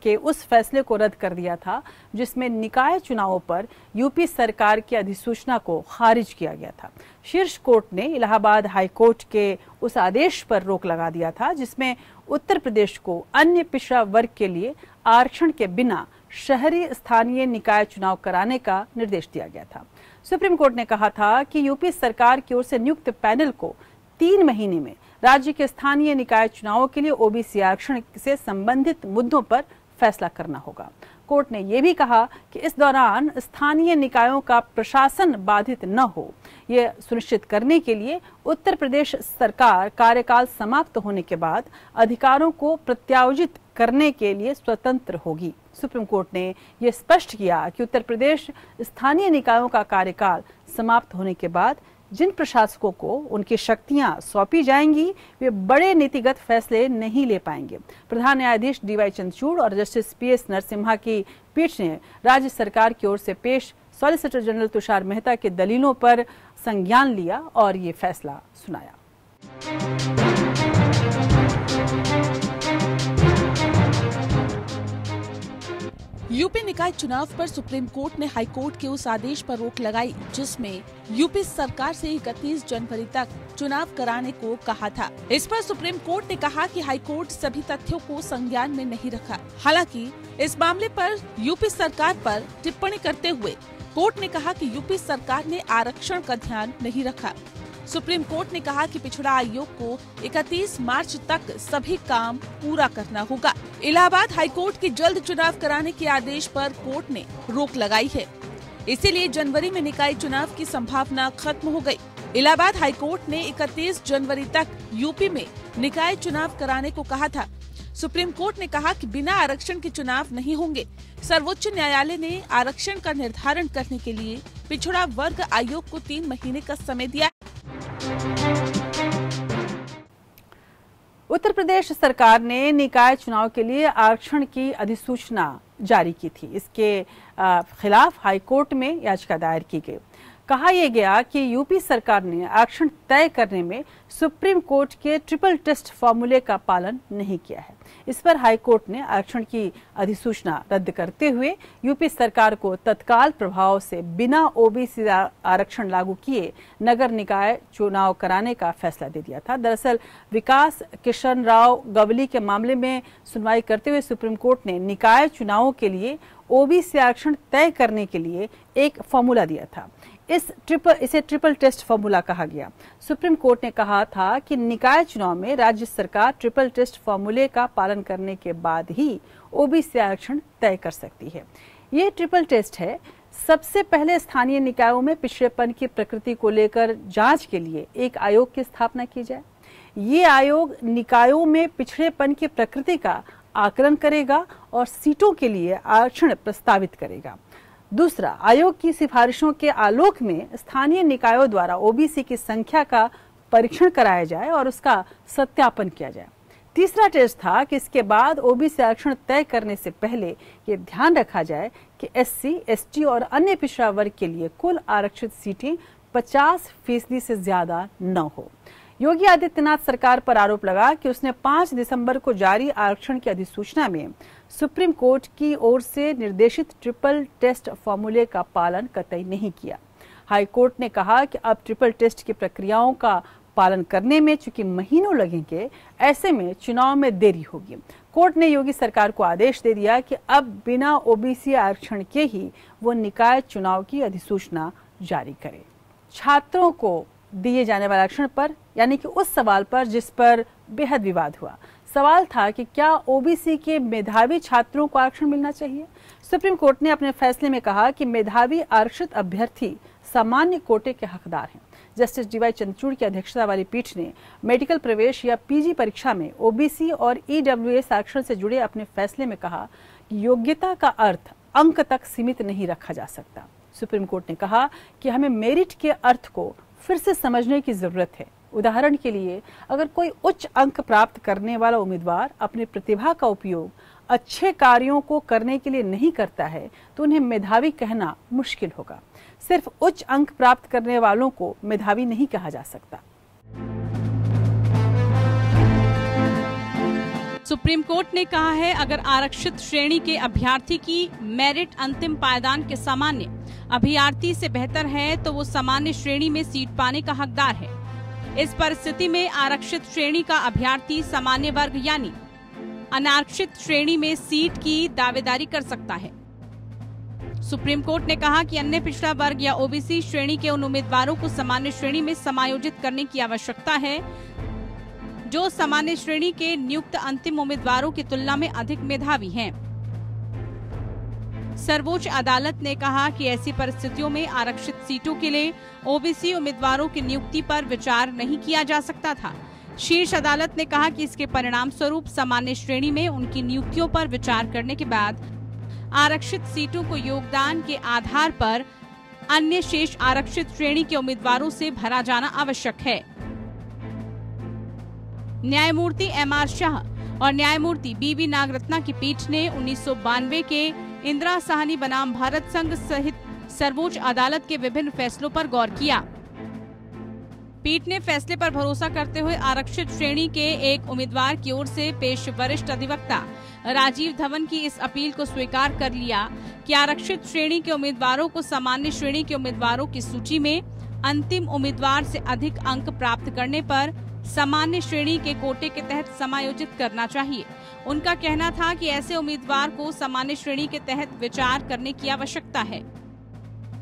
के उस फैसले को रद्द कर दिया था जिसमें निकाय चुनावों पर यूपी सरकार की अधिसूचना को खारिज किया गया था। शीर्ष कोर्ट ने इलाहाबाद हाई कोर्ट के उस आदेश पर रोक लगा दिया था जिसमें उत्तर प्रदेश को अन्य पिछड़ा वर्ग के लिए आरक्षण के बिना शहरी स्थानीय निकाय चुनाव कराने का निर्देश दिया गया था। सुप्रीम कोर्ट ने कहा था कि यूपी सरकार की ओर से नियुक्त पैनल को 3 महीने में राज्य के स्थानीय निकाय चुनावों के लिए ओबीसी आरक्षण से संबंधित मुद्दों पर फैसला करना होगा। कोर्ट ने यह भी कहा कि इस दौरान स्थानीय निकायों का प्रशासन बाधित न हो, यह सुनिश्चित करने के लिए उत्तर प्रदेश सरकार कार्यकाल समाप्त होने के बाद अधिकारों को प्रत्यायोजित करने के लिए स्वतंत्र होगी। सुप्रीम कोर्ट ने यह स्पष्ट किया कि उत्तर प्रदेश स्थानीय निकायों का कार्यकाल समाप्त होने के बाद जिन प्रशासकों को उनकी शक्तियां सौंपी जाएंगी वे बड़े नीतिगत फैसले नहीं ले पाएंगे। प्रधान न्यायाधीश डीवाई चंद्रचूड़ और जस्टिस पीएस नरसिम्हा की पीठ ने राज्य सरकार की ओर से पेश सॉलिसिटर जनरल तुषार मेहता के दलीलों पर संज्ञान लिया और ये फैसला सुनाया। यूपी निकाय चुनाव पर सुप्रीम कोर्ट ने हाई कोर्ट के उस आदेश पर रोक लगाई जिसमें यूपी सरकार से 31 जनवरी तक चुनाव कराने को कहा था। इस पर सुप्रीम कोर्ट ने कहा कि हाई कोर्ट सभी तथ्यों को संज्ञान में नहीं रखा। हालांकि इस मामले पर यूपी सरकार पर टिप्पणी करते हुए कोर्ट ने कहा कि यूपी सरकार ने आरक्षण का ध्यान नहीं रखा। सुप्रीम कोर्ट ने कहा कि पिछड़ा आयोग को 31 मार्च तक सभी काम पूरा करना होगा। इलाहाबाद हाई कोर्ट के जल्द चुनाव कराने के आदेश पर कोर्ट ने रोक लगाई है, इसीलिए जनवरी में निकाय चुनाव की संभावना खत्म हो गई। इलाहाबाद हाई कोर्ट ने 31 जनवरी तक यूपी में निकाय चुनाव कराने को कहा था। सुप्रीम कोर्ट ने कहा कि बिना आरक्षण के चुनाव नहीं होंगे। सर्वोच्च न्यायालय ने आरक्षण का निर्धारण करने के लिए पिछड़ा वर्ग आयोग को 3 महीने का समय दिया। उत्तर प्रदेश सरकार ने निकाय चुनाव के लिए आरक्षण की अधिसूचना जारी की थी। इसके खिलाफ हाईकोर्ट में याचिका दायर की गई। कहा यह गया कि यूपी सरकार ने आरक्षण तय करने में सुप्रीम कोर्ट के ट्रिपल टेस्ट फॉर्मूले का पालन नहीं किया है। इस पर हाईकोर्ट ने आरक्षण की अधिसूचना रद्द करते हुए यूपी सरकार को तत्काल प्रभाव से बिना ओबीसी आरक्षण लागू किए नगर निकाय चुनाव कराने का फैसला दे दिया था। दरअसल विकास किशन राव गवली के मामले में सुनवाई करते हुए सुप्रीम कोर्ट ने निकाय चुनावों के लिए ओबीसी आरक्षण तय करने के लिए एक फॉर्मूला दिया था। इसे ट्रिपल टेस्ट फॉर्मूला कहा गया। सुप्रीम कोर्ट ने कहा था कि निकाय चुनाव में राज्य सरकार ट्रिपल टेस्ट फॉर्मूले का पालन करने के बाद ही ओबीसी आरक्षण तय कर सकती है। ये ट्रिपल टेस्ट है। सबसे पहले स्थानीय निकायों में पिछड़ेपन की प्रकृति को लेकर जांच के लिए एक आयोग की स्थापना की जाए। ये आयोग निकायों में पिछड़ेपन की प्रकृति का आकलन करेगा और सीटों के लिए आरक्षण प्रस्तावित करेगा। दूसरा, आयोग की सिफारिशों के आलोक में स्थानीय निकायों द्वारा ओबीसी की संख्या का परीक्षण कराया जाए और उसका सत्यापन किया जाए। तीसरा टेस्ट था कि इसके बाद ओबीसी आरक्षण तय करने से पहले ये ध्यान रखा जाए कि एससी, एसटी और अन्य पिछड़ा वर्ग के लिए कुल आरक्षित सीटें 50% से ज्यादा न हो। योगी आदित्यनाथ सरकार पर आरोप लगा कि उसने 5 दिसंबर को जारी आरक्षण की अधिसूचना में सुप्रीम कोर्ट की ओर से निर्देशित ट्रिपल टेस्ट फॉर्मूले का पालन कतई नहीं किया। हाई कोर्ट ने कहा कि अब ट्रिपल टेस्ट की प्रक्रियाओं का पालन करने में चूंकि महीनों लगेंगे, ऐसे में चुनाव में देरी होगी। कोर्ट ने योगी सरकार को आदेश दे दिया कि अब बिना ओबीसी आरक्षण के ही वो निकाय चुनाव की अधिसूचना जारी करे। छात्रों को दिए जाने वाले आरक्षण पर, यानी कि उस सवाल पर जिस पर बेहद विवाद हुआ, सवाल था कि क्या ओबीसी के मेधावी छात्रों को आरक्षण मिलना चाहिए। सुप्रीम कोर्ट ने अपने फैसले में कहा कि मेधावी आरक्षित अभ्यर्थी सामान्य कोटे के हकदार हैं। जस्टिस डीवाई चंद्रचूड़ की अध्यक्षता वाली पीठ ने मेडिकल प्रवेश या पीजी परीक्षा में ओबीसी और ईडब्ल्यूएस आरक्षण से जुड़े अपने फैसले में कहा कि योग्यता का अर्थ अंक तक सीमित नहीं रखा जा सकता। सुप्रीम कोर्ट ने कहा कि हमें मेरिट के अर्थ को फिर से समझने की जरूरत है। उदाहरण के लिए, अगर कोई उच्च अंक प्राप्त करने वाला उम्मीदवार अपनी प्रतिभा का उपयोग अच्छे कार्यों को करने के लिए नहीं करता है तो उन्हें मेधावी कहना मुश्किल होगा। सिर्फ उच्च अंक प्राप्त करने वालों को मेधावी नहीं कहा जा सकता। सुप्रीम कोर्ट ने कहा है, अगर आरक्षित श्रेणी के अभ्यर्थी की मेरिट अंतिम पायदान के सामान्य अभ्यर्थी से बेहतर है तो वो सामान्य श्रेणी में सीट पाने का हकदार है। इस परिस्थिति में आरक्षित श्रेणी का अभ्यर्थी सामान्य वर्ग यानी अनारक्षित श्रेणी में सीट की दावेदारी कर सकता है। सुप्रीम कोर्ट ने कहा कि अन्य पिछड़ा वर्ग या ओबीसी श्रेणी के उन उम्मीदवारों को सामान्य श्रेणी में समायोजित करने की आवश्यकता है जो सामान्य श्रेणी के नियुक्त अंतिम उम्मीदवारों की तुलना में अधिक मेधावी हैं। सर्वोच्च अदालत ने कहा कि ऐसी परिस्थितियों में आरक्षित सीटों के लिए ओबीसी उम्मीदवारों की नियुक्ति पर विचार नहीं किया जा सकता था। शीर्ष अदालत ने कहा कि इसके परिणाम स्वरूप सामान्य श्रेणी में उनकी नियुक्तियों पर विचार करने के बाद आरक्षित सीटों को योगदान के आधार पर अन्य शेष आरक्षित श्रेणी के उम्मीदवारों से भरा जाना आवश्यक है। न्यायमूर्ति एम.आर. शाह और न्यायमूर्ति बी.वी. नागरत्ना की पीठ ने 1992 के इंदिरा साहनी बनाम भारत संघ सहित सर्वोच्च अदालत के विभिन्न फैसलों पर गौर किया। पीठ ने फैसले पर भरोसा करते हुए आरक्षित श्रेणी के एक उम्मीदवार की ओर से पेश वरिष्ठ अधिवक्ता राजीव धवन की इस अपील को स्वीकार कर लिया कि आरक्षित श्रेणी के उम्मीदवारों को सामान्य श्रेणी के उम्मीदवारों की सूची में अंतिम उम्मीदवार से अधिक अंक प्राप्त करने पर सामान्य श्रेणी के कोटे के तहत समायोजित करना चाहिए। उनका कहना था कि ऐसे उम्मीदवार को सामान्य श्रेणी के तहत विचार करने की आवश्यकता है।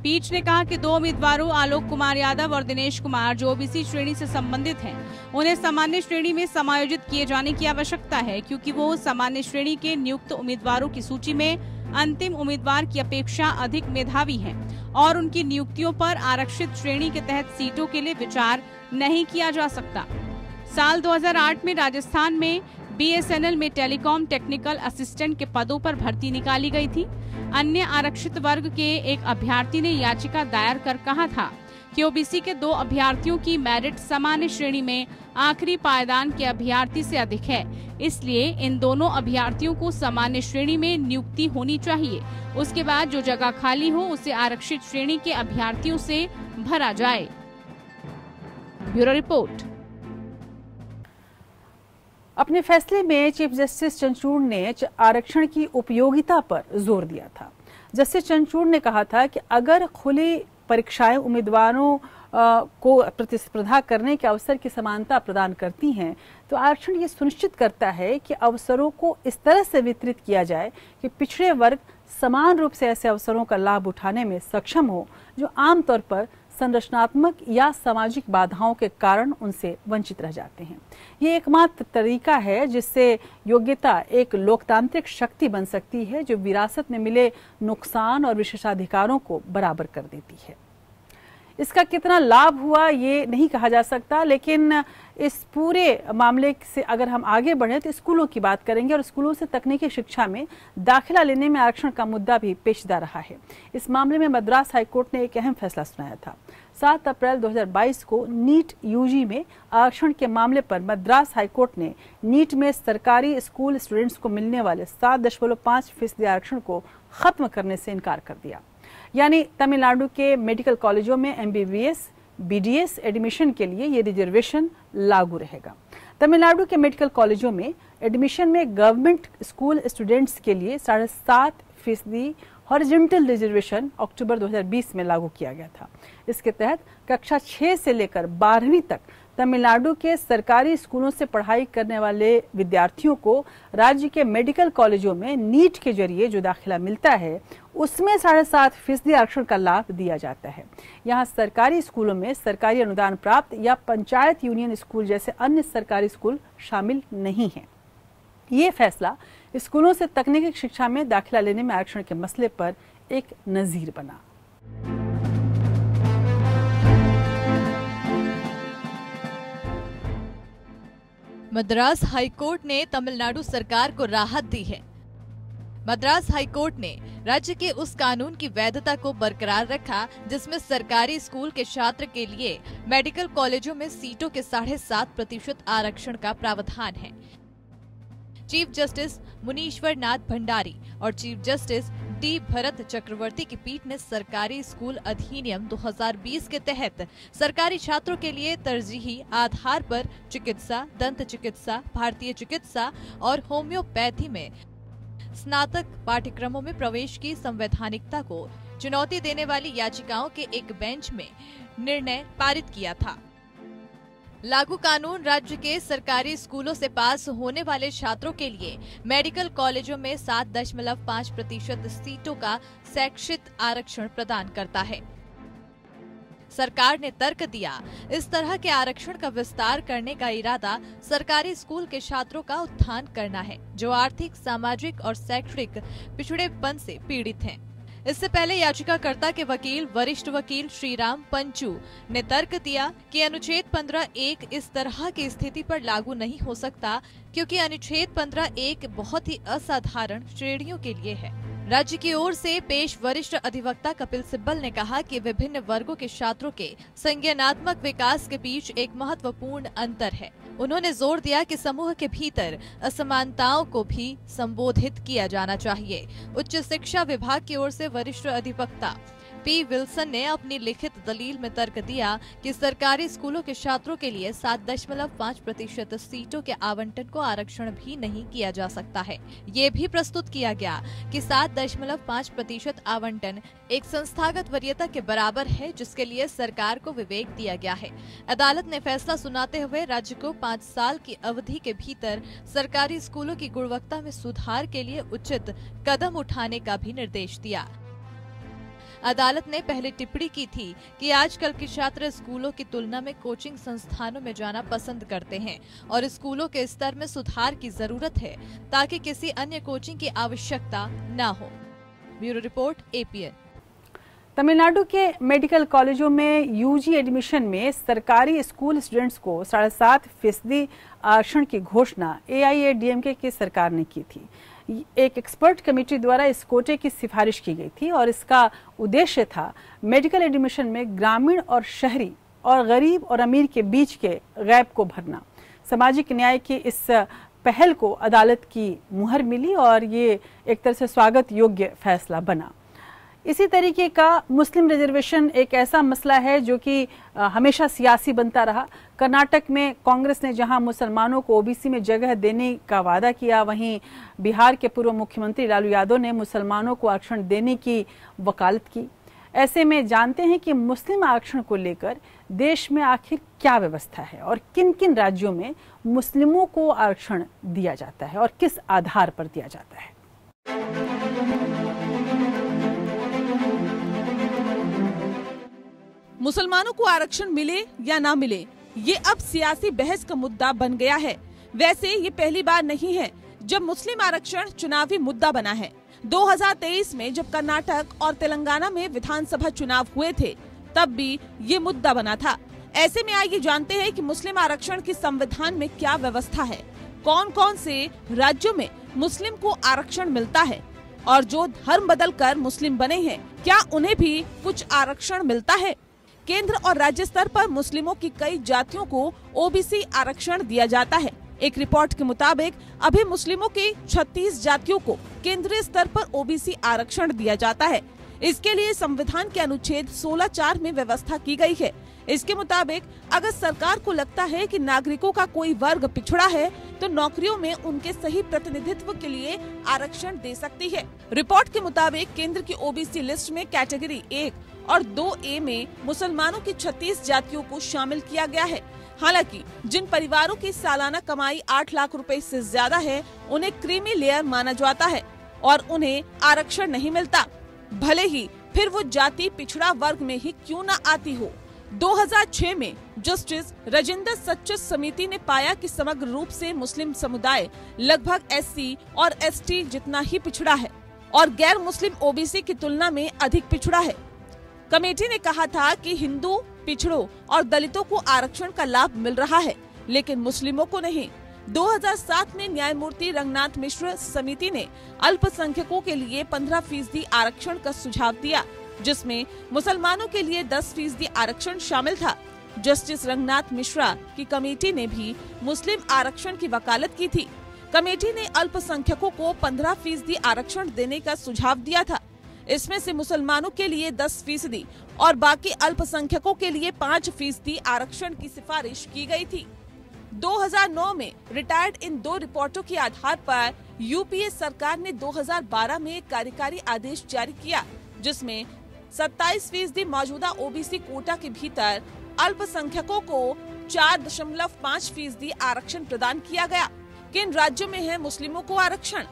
पीठ ने कहा कि 2 उम्मीदवारों आलोक कुमार यादव और दिनेश कुमार जो ओबीसी श्रेणी से संबंधित हैं, उन्हें सामान्य श्रेणी में समायोजित किए जाने की आवश्यकता है क्योंकि वो सामान्य श्रेणी के नियुक्त उम्मीदवारों की सूची में अंतिम उम्मीदवार की अपेक्षा अधिक मेधावी हैं और उनकी नियुक्तियों पर आरक्षित श्रेणी के तहत सीटों के लिए विचार नहीं किया जा सकता। साल 2008 में राजस्थान में बीएसएनएल में टेलीकॉम टेक्निकल असिस्टेंट के पदों पर भर्ती निकाली गई थी। अन्य आरक्षित वर्ग के एक अभ्यर्थी ने याचिका दायर कर कहा था कि ओबीसी के 2 अभ्यर्थियों की मेरिट सामान्य श्रेणी में आखिरी पायदान के अभ्यर्थी से अधिक है, इसलिए इन दोनों अभ्यर्थियों को सामान्य श्रेणी में नियुक्ति होनी चाहिए। उसके बाद जो जगह खाली हो उसे आरक्षित श्रेणी के अभ्यर्थियों से भरा जाए। Bureau report. अपने फैसले में चीफ जस्टिस चंद्रचूड़ ने आरक्षण की उपयोगिता पर जोर दिया था। जस्टिस चंद्रचूड़ ने कहा था कि अगर खुली परीक्षाएं उम्मीदवारों को प्रतिस्पर्धा करने के अवसर की समानता प्रदान करती हैं, तो आरक्षण ये सुनिश्चित करता है कि अवसरों को इस तरह से वितरित किया जाए कि पिछड़े वर्ग समान रूप से ऐसे अवसरों का लाभ उठाने में सक्षम हो जो आमतौर पर संरचनात्मक या सामाजिक बाधाओं के कारण उनसे वंचित रह जाते हैं। ये एकमात्र तरीका है जिससे योग्यता एक लोकतांत्रिक शक्ति बन सकती है जो विरासत में मिले नुकसान और विशेषाधिकारों को बराबर कर देती है। इसका कितना लाभ हुआ ये नहीं कहा जा सकता, लेकिन इस पूरे मामले से अगर हम आगे बढ़ें तो स्कूलों की बात करेंगे और स्कूलों से तकनीकी शिक्षा में दाखिला लेने में आरक्षण का मुद्दा भी पेचीदा रहा है। इस मामले में मद्रास हाईकोर्ट ने एक अहम फैसला सुनाया था। 7 अप्रैल 2022 को नीट यूजी में आरक्षण के मामले पर मद्रास हाईकोर्ट ने नीट में सरकारी स्कूल स्टूडेंट्स को मिलने वाले 7.5% आरक्षण को खत्म करने से इनकार कर दिया। यानी तमिलनाडु के मेडिकल कॉलेजों में MBBS, BDS एडमिशन के लिए ये रिजर्वेशन लागू रहेगा। तमिलनाडु के मेडिकल कॉलेजों में एडमिशन में गवर्नमेंट स्कूल स्टूडेंट्स के लिए 7.5% हॉरिजॉन्टल रिजर्वेशन अक्टूबर 2020 में लागू किया गया था। इसके तहत कक्षा 6 से लेकर 12वीं तक तमिलनाडु के सरकारी स्कूलों से पढ़ाई करने वाले विद्यार्थियों को राज्य के मेडिकल कॉलेजों में नीट के जरिए जो दाखिला मिलता है उसमें 7.5% आरक्षण का लाभ दिया जाता है। यहाँ सरकारी स्कूलों में सरकारी अनुदान प्राप्त या पंचायत यूनियन स्कूल जैसे अन्य सरकारी स्कूल शामिल नहीं हैं। ये फैसला स्कूलों से तकनीकी शिक्षा में दाखिला लेने में आरक्षण के मसले पर एक नजीर बना। मद्रास हाईकोर्ट ने तमिलनाडु सरकार को राहत दी है। मद्रास हाईकोर्ट ने राज्य के उस कानून की वैधता को बरकरार रखा जिसमें सरकारी स्कूल के छात्र के लिए मेडिकल कॉलेजों में सीटों के 7.5% आरक्षण का प्रावधान है। चीफ जस्टिस मुनीश्वर नाथ भंडारी और चीफ जस्टिस डी भरत चक्रवर्ती की पीठ ने सरकारी स्कूल अधिनियम 2020 के तहत सरकारी छात्रों के लिए तरजीही आधार पर चिकित्सा, दंत चिकित्सा, भारतीय चिकित्सा और होम्योपैथी में स्नातक पाठ्यक्रमों में प्रवेश की संवैधानिकता को चुनौती देने वाली याचिकाओं के एक बेंच में निर्णय पारित किया था। लागू कानून राज्य के सरकारी स्कूलों से पास होने वाले छात्रों के लिए मेडिकल कॉलेजों में 7.5% सीटों का शैक्षिक आरक्षण प्रदान करता है। सरकार ने तर्क दिया, इस तरह के आरक्षण का विस्तार करने का इरादा सरकारी स्कूल के छात्रों का उत्थान करना है जो आर्थिक, सामाजिक और शैक्षणिक पिछड़ेपन से पीड़ित हैं। इससे पहले याचिकाकर्ता के वकील वरिष्ठ वकील श्रीराम पंचू ने तर्क दिया कि अनुच्छेद 15(1) इस तरह की स्थिति पर लागू नहीं हो सकता क्योंकि अनुच्छेद 15(1) बहुत ही असाधारण श्रेणियों के लिए है। राज्य की ओर से पेश वरिष्ठ अधिवक्ता कपिल सिब्बल ने कहा कि विभिन्न वर्गों के छात्रों के संज्ञानात्मक विकास के बीच एक महत्वपूर्ण अंतर है। उन्होंने जोर दिया कि समूह के भीतर असमानताओं को भी संबोधित किया जाना चाहिए। उच्च शिक्षा विभाग की ओर से वरिष्ठ अधिवक्ता पी विल्सन ने अपनी लिखित दलील में तर्क दिया कि सरकारी स्कूलों के छात्रों के लिए 7.5% सीटों के आवंटन को आरक्षण भी नहीं किया जा सकता है। ये भी प्रस्तुत किया गया कि 7.5% आवंटन एक संस्थागत वरीयता के बराबर है जिसके लिए सरकार को विवेक दिया गया है। अदालत ने फैसला सुनाते हुए राज्य को 5 साल की अवधि के भीतर सरकारी स्कूलों की गुणवत्ता में सुधार के लिए उचित कदम उठाने का भी निर्देश दिया। अदालत ने पहले टिप्पणी की थी कि आजकल के छात्र स्कूलों की तुलना में कोचिंग संस्थानों में जाना पसंद करते हैं और स्कूलों के स्तर में सुधार की जरूरत है ताकि किसी अन्य कोचिंग की आवश्यकता न हो। Bureau report, APN। तमिलनाडु के मेडिकल कॉलेजों में यूजी एडमिशन में सरकारी स्कूल स्टूडेंट्स को 7.5% आरक्षण की घोषणा AIADMK की सरकार ने की थी। एक एक्सपर्ट कमेटी द्वारा इस कोटे की सिफारिश की गई थी और इसका उद्देश्य था मेडिकल एडमिशन में ग्रामीण और शहरी और गरीब और अमीर के बीच के गैप को भरना। सामाजिक न्याय की इस पहल को अदालत की मुहर मिली और ये एक तरह से स्वागत योग्य फैसला बना। इसी तरीके का मुस्लिम रिजर्वेशन एक ऐसा मसला है जो कि हमेशा सियासी बनता रहा। कर्नाटक में कांग्रेस ने जहां मुसलमानों को ओबीसी में जगह देने का वादा किया, वहीं बिहार के पूर्व मुख्यमंत्री लालू यादव ने मुसलमानों को आरक्षण देने की वकालत की। ऐसे में जानते हैं कि मुस्लिम आरक्षण को लेकर देश में आखिर क्या व्यवस्था है और किन किन राज्यों में मुस्लिमों को आरक्षण दिया जाता है और किस आधार पर दिया जाता है। मुसलमानों को आरक्षण मिले या ना मिले, ये अब सियासी बहस का मुद्दा बन गया है। वैसे ये पहली बार नहीं है जब मुस्लिम आरक्षण चुनावी मुद्दा बना है। 2023 में जब कर्नाटक और तेलंगाना में विधानसभा चुनाव हुए थे, तब भी ये मुद्दा बना था। ऐसे में आइए जानते हैं कि मुस्लिम आरक्षण की संविधान में क्या व्यवस्था है, कौन कौन से राज्यों में मुस्लिम को आरक्षण मिलता है और जो धर्म बदलकर मुस्लिम बने हैं, क्या उन्हें भी कुछ आरक्षण मिलता है। केंद्र और राज्य स्तर पर मुस्लिमों की कई जातियों को ओबीसी आरक्षण दिया जाता है। एक रिपोर्ट के मुताबिक अभी मुस्लिमों की 36 जातियों को केंद्रीय स्तर पर ओबीसी आरक्षण दिया जाता है। इसके लिए संविधान के अनुच्छेद 16(4) में व्यवस्था की गई है। इसके मुताबिक अगर सरकार को लगता है कि नागरिकों का कोई वर्ग पिछड़ा है तो नौकरियों में उनके सही प्रतिनिधित्व के लिए आरक्षण दे सकती है। रिपोर्ट के मुताबिक केंद्र की ओबीसी लिस्ट में कैटेगरी 1 और 2A में मुसलमानों की 36 जातियों को शामिल किया गया है। हालांकि जिन परिवारों की सालाना कमाई 8 लाख रुपए से ज्यादा है, उन्हें क्रीमी लेयर माना जाता है और उन्हें आरक्षण नहीं मिलता, भले ही फिर वो जाति पिछड़ा वर्ग में ही क्यों न आती हो। 2006 में जस्टिस राजेंद्र सचदेव समिति ने पाया कि समग्र रूप से मुस्लिम समुदाय लगभग SC और ST जितना ही पिछड़ा है और गैर मुस्लिम ओबीसी की तुलना में अधिक पिछड़ा है। कमेटी ने कहा था कि हिंदू, पिछड़ों और दलितों को आरक्षण का लाभ मिल रहा है, लेकिन मुस्लिमों को नहीं। 2007 में न्यायमूर्ति रंगनाथ मिश्र समिति ने अल्पसंख्यकों के लिए 15% आरक्षण का सुझाव दिया, जिसमें मुसलमानों के लिए 10% आरक्षण शामिल था। जस्टिस रंगनाथ मिश्रा की कमेटी ने भी मुस्लिम आरक्षण की वकालत की थी। कमेटी ने अल्पसंख्यकों को 15% आरक्षण देने का सुझाव दिया था। इसमें से मुसलमानों के लिए 10% और बाकी अल्पसंख्यकों के लिए 5% आरक्षण की सिफारिश की गई थी। 2009 में रिटायर्ड इन 2 रिपोर्टों के आधार पर यूपीए सरकार ने 2012 में एक कार्यकारी आदेश जारी किया, जिसमें 27% मौजूदा ओबीसी कोटा के भीतर अल्पसंख्यकों को 4.5% आरक्षण प्रदान किया गया। किन राज्यों में है मुस्लिमों को आरक्षण?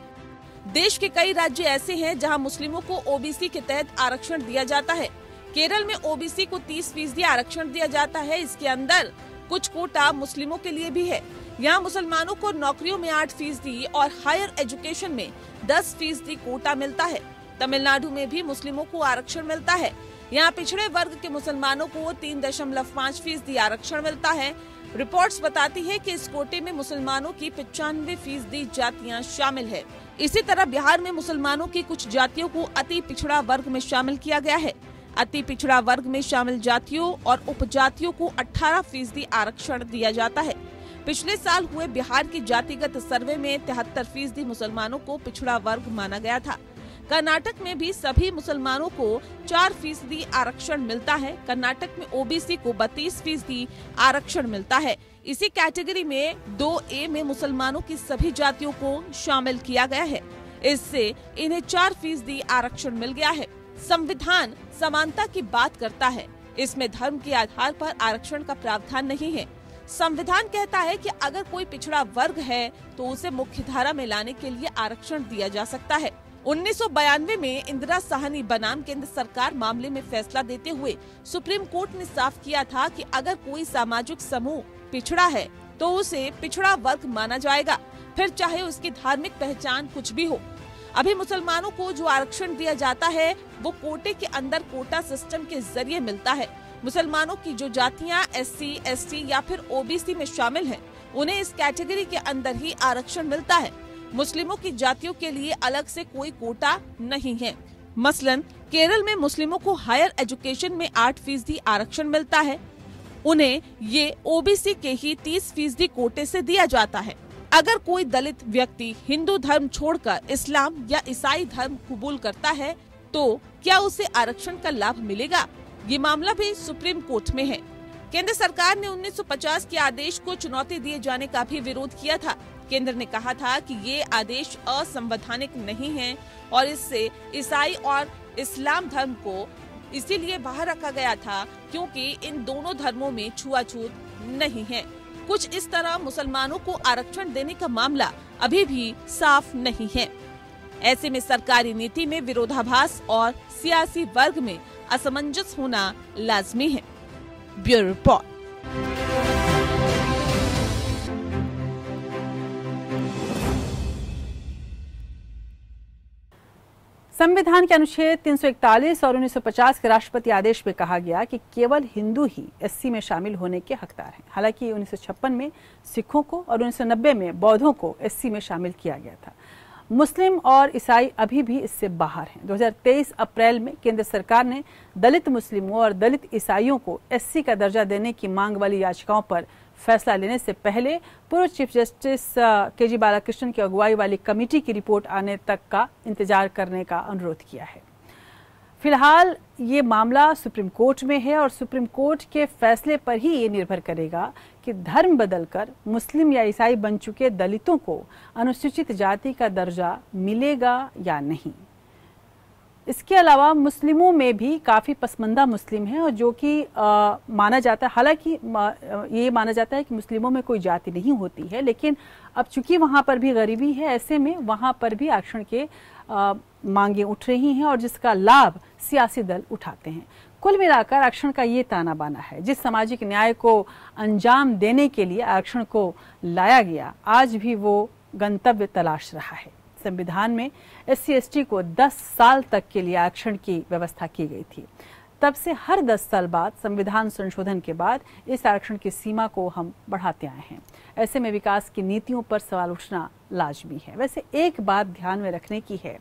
देश के कई राज्य ऐसे हैं जहां मुस्लिमों को ओबीसी के तहत आरक्षण दिया जाता है। केरल में ओबीसी को 30% आरक्षण दिया जाता है। इसके अंदर कुछ कोटा मुस्लिमों के लिए भी है। यहाँ मुसलमानों को नौकरियों में 8% और हायर एजुकेशन में 10% कोटा मिलता है। तमिलनाडु में भी मुस्लिमों को आरक्षण मिलता है। यहाँ पिछड़े वर्ग के मुसलमानों को 3.5% आरक्षण मिलता है। रिपोर्ट्स बताती है कि इस कोटे में मुसलमानों की 95% जातियां शामिल है। इसी तरह बिहार में मुसलमानों की कुछ जातियों को अति पिछड़ा वर्ग में शामिल किया गया है। अति पिछड़ा वर्ग में शामिल जातियों और उपजातियों को 18% आरक्षण दिया जाता है। पिछले साल हुए बिहार की जातिगत सर्वे में 73% मुसलमानों को पिछड़ा वर्ग माना गया था। कर्नाटक में भी सभी मुसलमानों को 4% आरक्षण मिलता है। कर्नाटक में ओबीसी को 32% आरक्षण मिलता है। इसी कैटेगरी में 2A में मुसलमानों की सभी जातियों को शामिल किया गया है। इससे इन्हें 4% आरक्षण मिल गया है। संविधान समानता की बात करता है। इसमें धर्म के आधार पर आरक्षण का प्रावधान नहीं है। संविधान कहता है कि अगर कोई पिछड़ा वर्ग है तो उसे मुख्यधारा में लाने के लिए आरक्षण दिया जा सकता है। 1992 में इंदिरा साहनी बनाम केंद्र सरकार मामले में फैसला देते हुए सुप्रीम कोर्ट ने साफ किया था कि अगर कोई सामाजिक समूह पिछड़ा है तो उसे पिछड़ा वर्ग माना जाएगा, फिर चाहे उसकी धार्मिक पहचान कुछ भी हो। अभी मुसलमानों को जो आरक्षण दिया जाता है वो कोटे के अंदर कोटा सिस्टम के जरिए मिलता है। मुसलमानों की जो जातियां SC, ST या फिर OBC में शामिल हैं, उन्हें इस कैटेगरी के अंदर ही आरक्षण मिलता है। मुस्लिमों की जातियों के लिए अलग से कोई कोटा नहीं है। मसलन केरल में मुस्लिमों को हायर एजुकेशन में 8% आरक्षण मिलता है। उन्हें ये ओबीसी के ही 30% कोटे से दिया जाता है। अगर कोई दलित व्यक्ति हिंदू धर्म छोड़कर इस्लाम या ईसाई धर्म कबूल करता है तो क्या उसे आरक्षण का लाभ मिलेगा? ये मामला भी सुप्रीम कोर्ट में है। केंद्र सरकार ने 1950 के आदेश को चुनौती दिए जाने का भी विरोध किया था। केंद्र ने कहा था कि ये आदेश असंवैधानिक नहीं है और इससे ईसाई और इस्लाम धर्म को इसीलिए बाहर रखा गया था क्योंकि इन दोनों धर्मों में छुआछूत नहीं है। कुछ इस तरह मुसलमानों को आरक्षण देने का मामला अभी भी साफ नहीं है। ऐसे में सरकारी नीति में विरोधाभास और सियासी वर्ग में असमंजस होना लाजमी है। Bureau report. संविधान के अनुच्छेद 341 और 1950 के राष्ट्रपति आदेश में कहा गया कि केवल हिंदू ही एससी में शामिल होने के हकदार हैं। हालांकि 1956 में सिखों को और 1990 में बौद्धों को एससी में शामिल किया गया था। मुस्लिम और ईसाई अभी भी इससे बाहर हैं। 2023 अप्रैल में केंद्र सरकार ने दलित मुस्लिमों और दलित ईसाइयों को एससी का दर्जा देने की मांग वाली याचिकाओं पर फैसला लेने से पहले पूर्व चीफ जस्टिस के.जी. बालाकृष्णन की अगुवाई वाली कमेटी की रिपोर्ट आने तक का इंतजार करने का अनुरोध किया है। फिलहाल ये मामला सुप्रीम कोर्ट में है और सुप्रीम कोर्ट के फैसले पर ही ये निर्भर करेगा कि धर्म बदलकर मुस्लिम या ईसाई बन चुके दलितों को अनुसूचित जाति का दर्जा मिलेगा या नहीं। इसके अलावा मुस्लिमों में भी काफ़ी पसमानदा मुस्लिम हैं और जो कि माना जाता है, हालांकि ये माना जाता है कि मुस्लिमों में कोई जाति नहीं होती है, लेकिन अब चूंकि वहाँ पर भी गरीबी है, ऐसे में वहाँ पर भी आरक्षण के मांगे उठ रही हैं और जिसका लाभ सियासी दल उठाते हैं। कुल मिलाकर आरक्षण का ये ताना बाना है। जिस सामाजिक न्याय को अंजाम देने के लिए आरक्षण को लाया गया, आज भी वो गंतव्य तलाश रहा है। संविधान में SC/ST को 10 साल तक के लिए आरक्षण की व्यवस्था की गई थी। तब से हर 10 साल बाद संविधान संशोधन के बाद इस आरक्षण की सीमा को हम बढ़ाते आए हैं। ऐसे में विकास की नीतियों पर सवाल उठना लाजमी है। वैसे एक बात ध्यान में रखने की है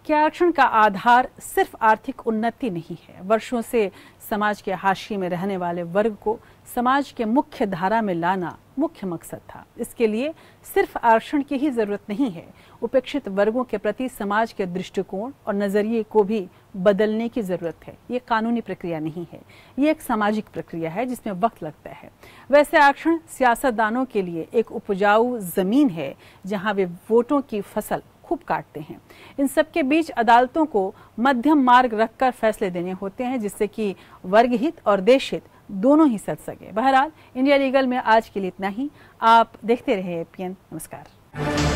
कि आरक्षण का आधार सिर्फ आर्थिक उन्नति नहीं है। वर्षों से समाज के हाशिए में रहने वाले वर्ग को समाज के मुख्य धारा में लाना मुख्य मकसद था। इसके लिए सिर्फ आरक्षण की ही जरूरत नहीं है, उपेक्षित वर्गों के प्रति समाज के दृष्टिकोण और नजरिए को भी बदलने की जरूरत है। ये कानूनी प्रक्रिया नहीं है, ये एक सामाजिक प्रक्रिया है जिसमें वक्त लगता है। वैसे आरक्षण सियासतदानों के लिए एक उपजाऊ जमीन है जहां वे वोटों की फसल खूब काटते हैं। इन सबके बीच अदालतों को मध्यम मार्ग रखकर फैसले देने होते हैं जिससे कि वर्ग हित और देश हित दोनों ही सज सके। बहरहाल इंडिया लीगल में आज के लिए इतना ही। आप देखते रहे APN। नमस्कार।